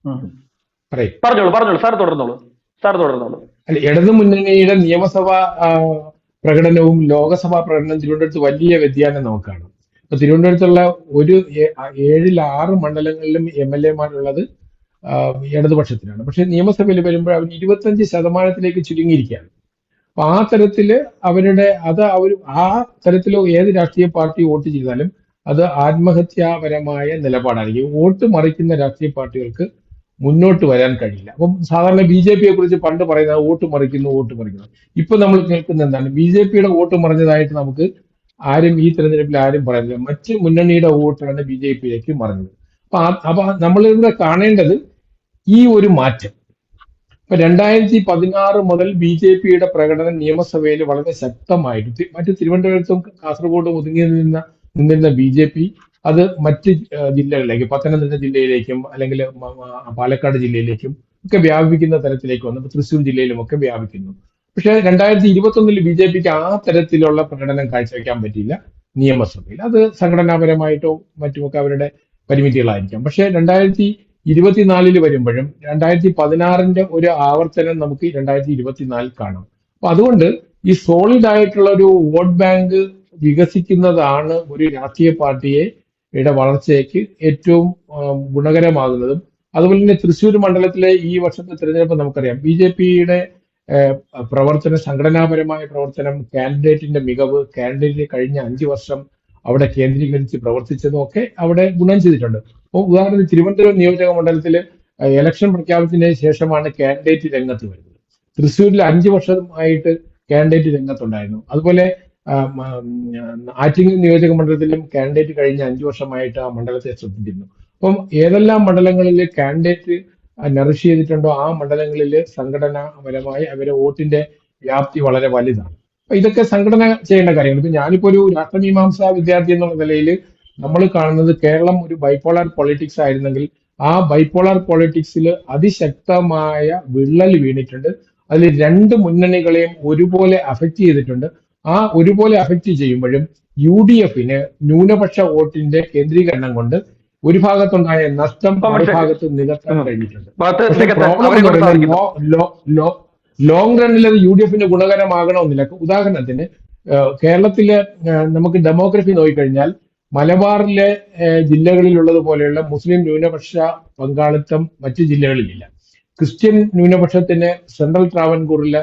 ഉം. പറയും. പറഞ്ഞോളൂ സാർ തുടർന്നോളൂ. അല്ല, ഇടതു മുന്നണിയുടെ നിയമസഭാ പ്രകടനവും ലോകസഭാ പ്രകടനവും തിരുവനന്തപുരത്ത് വലിയ വ്യതിയാനം നമുക്ക് കാണാം. ഇപ്പൊ തിരുവനന്തപുരത്തുള്ള ഒരു 7-6 മണ്ഡലങ്ങളിലും MLA-മാരുള്ളത് ഇടതുപക്ഷത്തിനാണ്. പക്ഷെ നിയമസഭയിൽ വരുമ്പോൾ അവർ 25% ചുരുങ്ങിയിരിക്കുകയാണ്. അപ്പൊ ആ തരത്തില് ആ തരത്തിൽ ഏത് രാഷ്ട്രീയ പാർട്ടി വോട്ട് ചെയ്താലും അത് ആത്മഹത്യാപരമായ നിലപാടായിരിക്കും. വോട്ട് മറിക്കുന്ന രാഷ്ട്രീയ പാർട്ടികൾക്ക് മുന്നോട്ട് വരാൻ കഴിയില്ല. അപ്പം സാധാരണ BJP-യെ കുറിച്ച് പണ്ട് പറയുന്നത് വോട്ട് മറിക്കുന്നു. ഇപ്പൊ നമ്മൾ കേൾക്കുന്ന എന്താണ്? BJP-യുടെ വോട്ട് മറിഞ്ഞതായിട്ട് നമുക്ക് ഈ തെരഞ്ഞെടുപ്പിൽ ആരും പറയുന്നില്ല. മറ്റ് മുന്നണിയുടെ വോട്ടാണ് BJP-യിലേക്ക് മറിഞ്ഞത്. അപ്പൊ നമ്മളിവിടെ കാണേണ്ടത് ഈ ഒരു മാറ്റം. ഇപ്പൊ 2016 മുതൽ BJP-യുടെ പ്രകടനം നിയമസഭയിൽ വളരെ ശക്തമായിട്ട് മറ്റ് തിരുവനന്തപുരത്തും കാസർഗോഡും നിന്നിരുന്ന BJP അത് മറ്റ് ജില്ലകളിലേക്ക്, പത്തനംതിട്ട ജില്ലയിലേക്കും അല്ലെങ്കിൽ പാലക്കാട് ജില്ലയിലേക്കും ഒക്കെ വ്യാപിക്കുന്ന തരത്തിലേക്ക് വന്നു. തൃശ്ശൂർ ജില്ലയിലും ഒക്കെ വ്യാപിക്കുന്നു. പക്ഷെ 2021 BJP-ക്ക് ആ തരത്തിലുള്ള പ്രകടനം കാഴ്ചവെക്കാൻ പറ്റിയില്ല നിയമസഭയിൽ. അത് സംഘടനാപരമായിട്ടോ മറ്റുമൊക്കെ അവരുടെ പരിമിതികളായിരിക്കാം. പക്ഷെ 2024 വരുമ്പോഴും 2016 ഒരു ആവർത്തനം നമുക്ക് 2024 കാണാം. അപ്പൊ അതുകൊണ്ട് ഈ സോളിഡ് ആയിട്ടുള്ള ഒരു വോട്ട് ബാങ്ക് വികസിക്കുന്നതാണ് ഒരു രാഷ്ട്രീയ പാർട്ടിയുടെ വളർച്ചയ്ക്ക് ഏറ്റവും ഗുണകരമാകുന്നതും. അതുപോലെ തന്നെ തൃശ്ശൂർ മണ്ഡലത്തിലെ ഈ വർഷത്തെ തിരഞ്ഞെടുപ്പ് നമുക്കറിയാം. BJP-യുടെ സംഘടനാപരമായ പ്രവർത്തനം, കാൻഡിഡേറ്റിന്റെ മികവ്, കാൻഡിഡേറ്റ് കഴിഞ്ഞ 5 വർഷം അവിടെ കേന്ദ്രീകരിച്ച് പ്രവർത്തിച്ചതും ഒക്കെ അവിടെ ഗുണം ചെയ്തിട്ടുണ്ട്. അപ്പോൾ ഉദാഹരണത്തിന് തിരുവനന്തപുരം നിയോജക മണ്ഡലത്തിൽ ഇലക്ഷൻ പ്രഖ്യാപിച്ചതിന് ശേഷമാണ് കാൻഡിഡേറ്റ് രംഗത്ത് വരുന്നത്. തൃശ്ശൂരിൽ 5 വർഷമായിട്ട് കാൻഡിഡേറ്റ് രംഗത്തുണ്ടായിരുന്നു. അതുപോലെ ആറ്റിങ്ങൽ നിയോജക മണ്ഡലത്തിലും കാൻഡിഡേറ്റ് കഴിഞ്ഞ 5 വർഷമായിട്ട് ആ മണ്ഡലത്തെ ശ്രദ്ധിച്ചിരുന്നു. അപ്പം ഏതെല്ലാം മണ്ഡലങ്ങളിൽ കാൻഡിഡേറ്റ് നറിഷ് ചെയ്തിട്ടുണ്ടോ ആ മണ്ഡലങ്ങളിൽ സംഘടനാപരമായി അവരെ വോട്ടിന്റെ വ്യാപ്തി വളരെ വലുതാണ്. അപ്പൊ ഇതൊക്കെ സംഘടന ചെയ്യേണ്ട കാര്യങ്ങൾ. ഇപ്പൊ ഞാനിപ്പോ ഒരു രാഷ്ട്രമീമാംസാ വിദ്യാർത്ഥി എന്നുള്ള നിലയിൽ നമ്മൾ കാണുന്നത് കേരളം ഒരു ബൈപോളാർ പൊളിറ്റിക്സ് ആയിരുന്നെങ്കിൽ ആ ബൈപോളാർ പൊളിറ്റിക്സിൽ അതിശക്തമായ വിള്ളൽ വീണിട്ടുണ്ട്. അതിൽ 2 മുന്നണികളെയും ഒരുപോലെ അഫക്റ്റ് ചെയ്തിട്ടുണ്ട്. ആ ഒരുപോലെ അഫക്റ്റ് ചെയ്യുമ്പോഴും UDF-ന് ന്യൂനപക്ഷ വോട്ടിന്റെ കേന്ദ്രീകരണം കൊണ്ട് ഒരു ഭാഗത്തുണ്ടായ നഷ്ടം മറുഭാഗത്ത് നികത്താൻ കഴിഞ്ഞിട്ടുണ്ട്. ലോങ് റണ്ണിൽ അത് UDF-ന് ഗുണകരമാകണമെന്നില്ല. ഉദാഹരണത്തിന് കേരളത്തിലെ നമുക്ക് ഡെമോഗ്രഫി നോക്കിക്കഴിഞ്ഞാൽ മലബാറിലെ ജില്ലകളിലുള്ളത് പോലെയുള്ള മുസ്ലിം ന്യൂനപക്ഷ പങ്കാളിത്തം മറ്റു ജില്ലകളിലില്ല. ക്രിസ്ത്യൻ ന്യൂനപക്ഷത്തിന് സെൻട്രൽ ട്രാവൻകൂറിൽ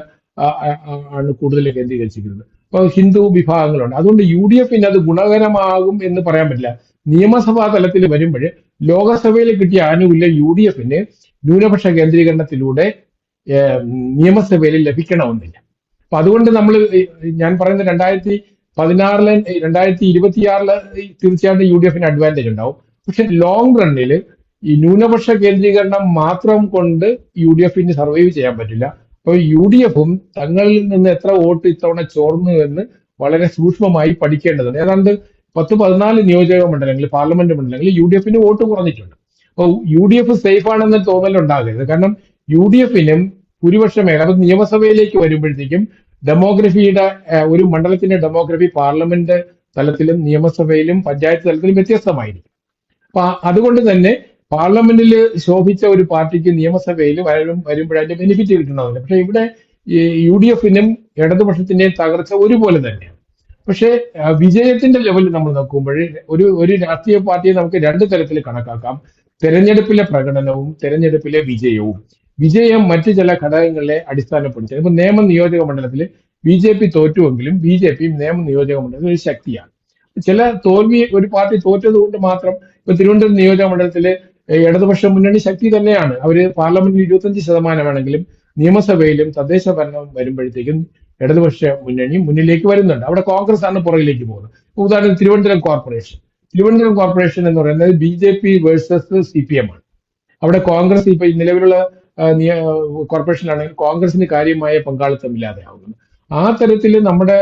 ആണ് കൂടുതൽ കേന്ദ്രീകരിച്ചിരിക്കുന്നത്. അപ്പോൾ ഹിന്ദു വിഭാഗങ്ങളുണ്ട്. അതുകൊണ്ട് UDF-ന് അത് ഗുണകരമാകും എന്ന് പറയാൻ പറ്റില്ല. നിയമസഭാ തലത്തിൽ വരുമ്പോൾ ലോകസഭയിൽ കിട്ടിയ ആനുകൂല്യം UDF-ന് ന്യൂനപക്ഷ കേന്ദ്രീകരണത്തിലൂടെ നിയമസഭയിൽ ലഭിക്കണമെന്നില്ല. അപ്പൊ അതുകൊണ്ട് ഞാൻ പറയുന്നത് 2016 2026 തീർച്ചയായിട്ടും UDF-ന് അഡ്വാൻറ്റേജ് ഉണ്ടാവും. പക്ഷെ ലോങ് റണ്ണിൽ ഈ ന്യൂനപക്ഷ കേന്ദ്രീകരണം മാത്രം കൊണ്ട് UDF-ന് സർവൈവ് ചെയ്യാൻ പറ്റില്ല. അപ്പോൾ UDF-ഉം തങ്ങളിൽ നിന്ന് എത്ര വോട്ട് ഇത്തവണ ചോർന്നു എന്ന് വളരെ സൂക്ഷ്മമായി പഠിക്കേണ്ടതുണ്ട്. ഏതാണ്ട് 10-14 നിയോജക മണ്ഡലങ്ങളിൽ, പാർലമെന്റ് മണ്ഡലങ്ങളിൽ UDF-ന് വോട്ട് കുറഞ്ഞിട്ടുണ്ട്. അപ്പോൾ UDF സേഫ് ആണെന്ന് തോന്നലുണ്ടാകരുത്. കാരണം UDF-നും ഭൂരിപക്ഷ മേഖല, അപ്പൊ നിയമസഭയിലേക്ക് വരുമ്പോഴത്തേക്കും ഡെമോഗ്രഫിയുടെ ഒരു മണ്ഡലത്തിന്റെ ഡെമോഗ്രഫി പാർലമെന്റ് തലത്തിലും നിയമസഭയിലും പഞ്ചായത്ത് തലത്തിലും വ്യത്യസ്തമായിരിക്കും. അപ്പൊ അതുകൊണ്ട് തന്നെ പാർലമെന്റിൽ ശോഭിച്ച ഒരു പാർട്ടിക്ക് നിയമസഭയിൽ വരുമ്പോൾ അതിന്റെ ബെനിഫിറ്റ് കിട്ടണമെന്നില്ല. പക്ഷെ ഇവിടെ UDF-നും ഇടതുപക്ഷത്തിന്റെയും തകർച്ച ഒരുപോലെ തന്നെയാണ്. പക്ഷെ വിജയത്തിന്റെ ലെവലിൽ നമ്മൾ നോക്കുമ്പോൾ ഒരു രാഷ്ട്രീയ പാർട്ടിയെ നമുക്ക് 2 തരത്തിൽ കണക്കാക്കാം. തെരഞ്ഞെടുപ്പിലെ പ്രകടനവും തെരഞ്ഞെടുപ്പിലെ വിജയവും. വിജയം മറ്റു ചില ഘടകങ്ങളെ അടിസ്ഥാനപ്പെടുത്തി. ഇപ്പൊ നേമം നിയോജക മണ്ഡലത്തിൽ BJP തോറ്റുവെങ്കിലും BJP-യും നേമം നിയോജക മണ്ഡലത്തിൽ ഒരു ശക്തിയാണ്. ചില തോൽവി ഒരു പാർട്ടി തോറ്റത് കൊണ്ട് മാത്രം ഇപ്പൊ തിരുവനന്തപുരം നിയോജക മണ്ഡലത്തില് ഇടതുപക്ഷ മുന്നണി ശക്തി തന്നെയാണ്. അവര് പാർലമെന്റിൽ 25% നിയമസഭയിലും തദ്ദേശ ഭരണം വരുമ്പോഴത്തേക്കും ഇടതുപക്ഷ മുന്നണി മുന്നിലേക്ക് വരുന്നുണ്ട്. അവിടെ കോൺഗ്രസ് ആണ് പുറകിലേക്ക് പോകുന്നത്. ഉദാഹരണത്തിന് തിരുവനന്തപുരം കോർപ്പറേഷൻ എന്ന് പറയുന്നത് BJP വേഴ്സസ് CPM ആണ്. അവിടെ കോൺഗ്രസ് ഇപ്പൊ നിലവിലുള്ള കോർപ്പറേഷനിലാണെങ്കിൽ കോൺഗ്രസിന് കാര്യമായ പങ്കാളിത്തമില്ലാതെ ആവുന്നു. ആ തരത്തിൽ നമ്മുടെ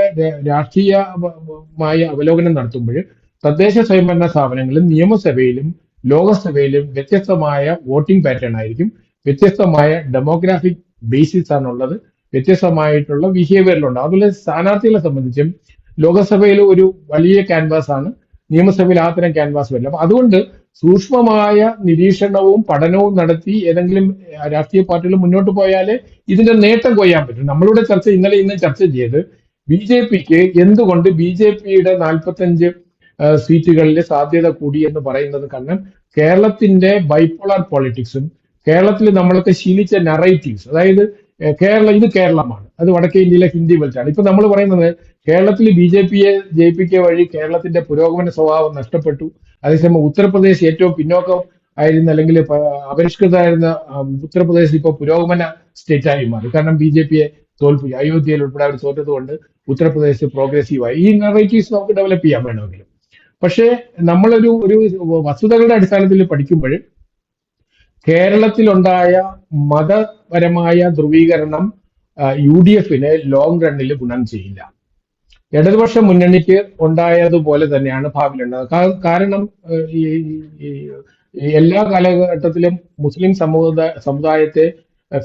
രാഷ്ട്രീയമായ അവലോകനം നടത്തുമ്പോൾ തദ്ദേശ സ്വയംഭരണ സ്ഥാപനങ്ങളിലും നിയമസഭയിലും ലോകസഭയിലും വ്യത്യസ്തമായ വോട്ടിംഗ് പാറ്റേൺ ആയിരിക്കും. വ്യത്യസ്തമായ ഡെമോഗ്രാഫിക് ബേസിസ് ആണുള്ളത്. വ്യത്യസ്തമായിട്ടുള്ള ബിഹേവിയറിലുണ്ട്. അതുപോലെ സ്ഥാനാർത്ഥികളെ സംബന്ധിച്ചും ലോകസഭയിൽ ഒരു വലിയ ക്യാൻവാസ് ആണ്, നിയമസഭയിൽ ആ തരം ക്യാൻവാസ് വരില്ല. അപ്പൊ അതുകൊണ്ട് സൂക്ഷ്മമായ നിരീക്ഷണവും പഠനവും നടത്തി ഏതെങ്കിലും രാഷ്ട്രീയ പാർട്ടികൾ മുന്നോട്ട് പോയാലേ ഇതിന്റെ നേട്ടം കൊയ്യാൻ പറ്റും. നമ്മളുടെ ചർച്ച ഇന്നലെ ഇന്നും ചർച്ച ചെയ്ത് BJPക്ക് എന്തുകൊണ്ട് BJPയുടെ 45 സീറ്റുകളിൽ സാധ്യത കൂടി എന്ന് പറയുന്നത് കാരണം കേരളത്തിന്റെ ബൈപോളാർ പൊളിറ്റിക്സും കേരളത്തിൽ നമ്മളൊക്കെ ശീലിച്ച നറേറ്റീവ്സ്, അതായത് ഇത് കേരളമാണ്, അത് വടക്കേ ഇന്ത്യയിലെ ഹിന്ദി ബെൽറ്റാണ്. ഇപ്പൊ നമ്മൾ പറയുന്നത് കേരളത്തിൽ BJPയെ ജയിപ്പിക്കുക വഴി കേരളത്തിന്റെ പുരോഗമന സ്വഭാവം നഷ്ടപ്പെട്ടു. അതേസമയം ഉത്തർപ്രദേശ് ഏറ്റവും പിന്നോക്കം ആയിരുന്ന അല്ലെങ്കിൽ അപരിഷ്കൃതമായിരുന്ന ഉത്തർപ്രദേശ് ഇപ്പോൾ പുരോഗമന സ്റ്റേറ്റായി മാറി. കാരണം BJPയെ തോൽപ്പിച്ചു, അയോധ്യയിൽ ഉൾപ്പെടെ അവർ തോറ്റത് കൊണ്ട് ഉത്തർപ്രദേശ് പ്രോഗ്രസീവായി. ഈ നറേറ്റീവ്സ് നമുക്ക് ഡെവലപ്പ് ചെയ്യാൻ വേണമെങ്കിലും. പക്ഷേ നമ്മളൊരു വസ്തുതകളുടെ അടിസ്ഥാനത്തിൽ പഠിക്കുമ്പോൾ കേരളത്തിലുണ്ടായ മതപരമായ ധ്രുവീകരണം UDFന് ലോങ് റണ്ണിൽ ഗുണം ചെയ്യില്ല. ഇടതുപക്ഷ മുന്നണിക്ക് ഉണ്ടായതുപോലെ തന്നെയാണ് ഭാവിയിലുണ്ടാകുന്നത്. കാരണം എല്ലാ കാലഘട്ടത്തിലും മുസ്ലിം സമുദായത്തെ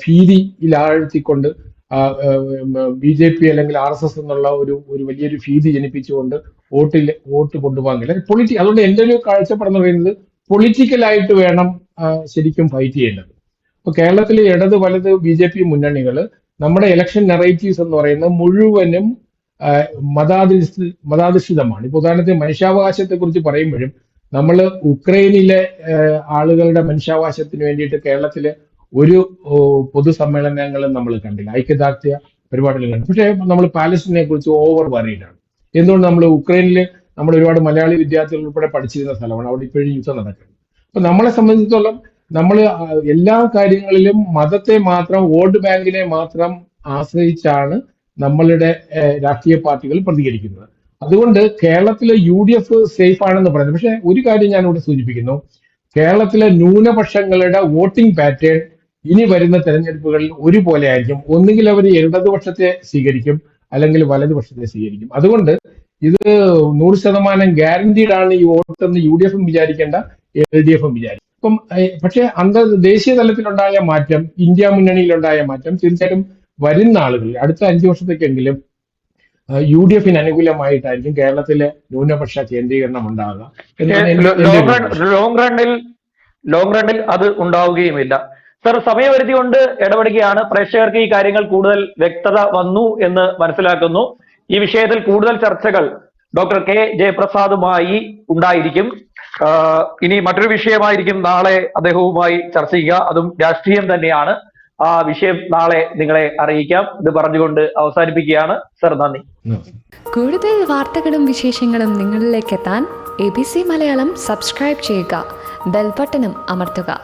ഭീതിയിലാഴ്ത്തിക്കൊണ്ട് BJP അല്ലെങ്കിൽ RSS എന്നുള്ള ഒരു വലിയൊരു ഭീതി ജനിപ്പിച്ചുകൊണ്ട് വോട്ട് കൊണ്ടുപോകാൻ കഴിയില്ല. അതുകൊണ്ട് എൻ്റെ ഒരു കാഴ്ചപ്പാടെന്ന് പറയുന്നത് പൊളിറ്റിക്കലായിട്ട് വേണം ശരിക്കും ഫൈറ്റ് ചെയ്യേണ്ടത്. ഇപ്പൊ കേരളത്തിലെ ഇടത് വലത് BJP മുന്നണികൾ നമ്മുടെ ഇലക്ഷൻ നെറേറ്റീവ്സ് എന്ന് പറയുന്നത് മുഴുവനും മതാധിഷ്ഠിതമാണ്. ഇപ്പൊ ഉദാഹരണത്തിന് മനുഷ്യാവകാശത്തെ കുറിച്ച് പറയുമ്പോഴും നമ്മൾ ഉക്രൈനിലെ ആളുകളുടെ മനുഷ്യാവകാശത്തിന് വേണ്ടിയിട്ട് കേരളത്തിലെ ഒരു പൊതുസമ്മേളനങ്ങളും നമ്മൾ കണ്ടില്ല, ഐക്യദാർഢ്യ പരിപാടികൾ കണ്ടു. പക്ഷേ നമ്മൾ പാലസ്തീനെ കുറിച്ച് ഓവർ വറീഡാണ്. എന്തുകൊണ്ട്? നമ്മൾ ഉക്രൈനിൽ നമ്മൾ ഒരുപാട് മലയാളി വിദ്യാർത്ഥികൾ ഉൾപ്പെടെ പഠിച്ചിരുന്ന സ്ഥലമാണ്, അവിടെ ഇപ്പോഴും യുദ്ധം നടക്കുന്നത്. അപ്പൊ നമ്മളെ സംബന്ധിച്ചിടത്തോളം നമ്മൾ എല്ലാ കാര്യങ്ങളിലും മതത്തെ മാത്രം, വോട്ട് ബാങ്കിനെ മാത്രം ആശ്രയിച്ചാണ് നമ്മളുടെ രാഷ്ട്രീയ പാർട്ടികൾ പ്രതികരിക്കുന്നത്. അതുകൊണ്ട് കേരളത്തിലെ UDF സേഫ് ആണെന്ന് പറയുന്നത്. പക്ഷെ ഒരു കാര്യം ഞാൻ ഇവിടെ സൂചിപ്പിക്കുന്നു, കേരളത്തിലെ ന്യൂനപക്ഷങ്ങളുടെ വോട്ടിംഗ് പാറ്റേൺ ഇനി വരുന്ന തെരഞ്ഞെടുപ്പുകളിൽ ഒരുപോലെ ആയിരിക്കും. ഒന്നുകിൽ അവർ ഇടതുപക്ഷത്തെ സ്വീകരിക്കും, അല്ലെങ്കിൽ വലതുപക്ഷത്തെ സ്വീകരിക്കും. അതുകൊണ്ട് ഇത് 100% ഗ്യാരണ്ടീഡ് ആണ് ഈ വോട്ടെന്ന് UDFും വിചാരിക്കേണ്ട, LDFും വിചാരിക്കും. പക്ഷെ ദേശീയ തലത്തിലുണ്ടായ മാറ്റം, ഇന്ത്യ മുന്നണിയിലുണ്ടായ മാറ്റം തീർച്ചയായിട്ടും വരുന്ന ആളുകളിൽ അടുത്ത 5 വർഷത്തേക്കെങ്കിലും UDFന് അനുകൂലമായിട്ടായിരിക്കും കേരളത്തിലെ ന്യൂനപക്ഷ കേന്ദ്രീകരണം ഉണ്ടാകുക. ലോങ് റണ്ണിൽ അത് ഉണ്ടാവുകയുമില്ല. സർ, സമയപരിധി കൊണ്ട് ഇടപെടുകയാണ്. പ്രേക്ഷകർക്ക് ഈ കാര്യങ്ങൾ കൂടുതൽ വ്യക്തത വന്നു എന്ന് മനസ്സിലാക്കുന്നു. ഈ വിഷയത്തിൽ കൂടുതൽ ചർച്ചകൾ ഡോക്ടർ കെ ജയപ്രസാദുമായി ഉണ്ടായിരിക്കും. ഇനി മറ്റൊരു വിഷയമായിരിക്കും നാളെ അദ്ദേഹവുമായി ചർച്ച ചെയ്യുക, അതും രാഷ്ട്രീയം തന്നെയാണ്. ആ വിഷയം നാളെ നിങ്ങളെ അറിയിക്കാം. ഇത് പറഞ്ഞുകൊണ്ട് അവസാനിപ്പിക്കുകയാണ്. സർ, നന്ദി. കൂടുതൽ വാർത്തകളും വിശേഷങ്ങളും നിങ്ങളിലേക്ക് എത്താൻ ABC മലയാളം സബ്സ്ക്രൈബ് ചെയ്യുക, ബെൽ ബട്ടണും അമർത്തുക.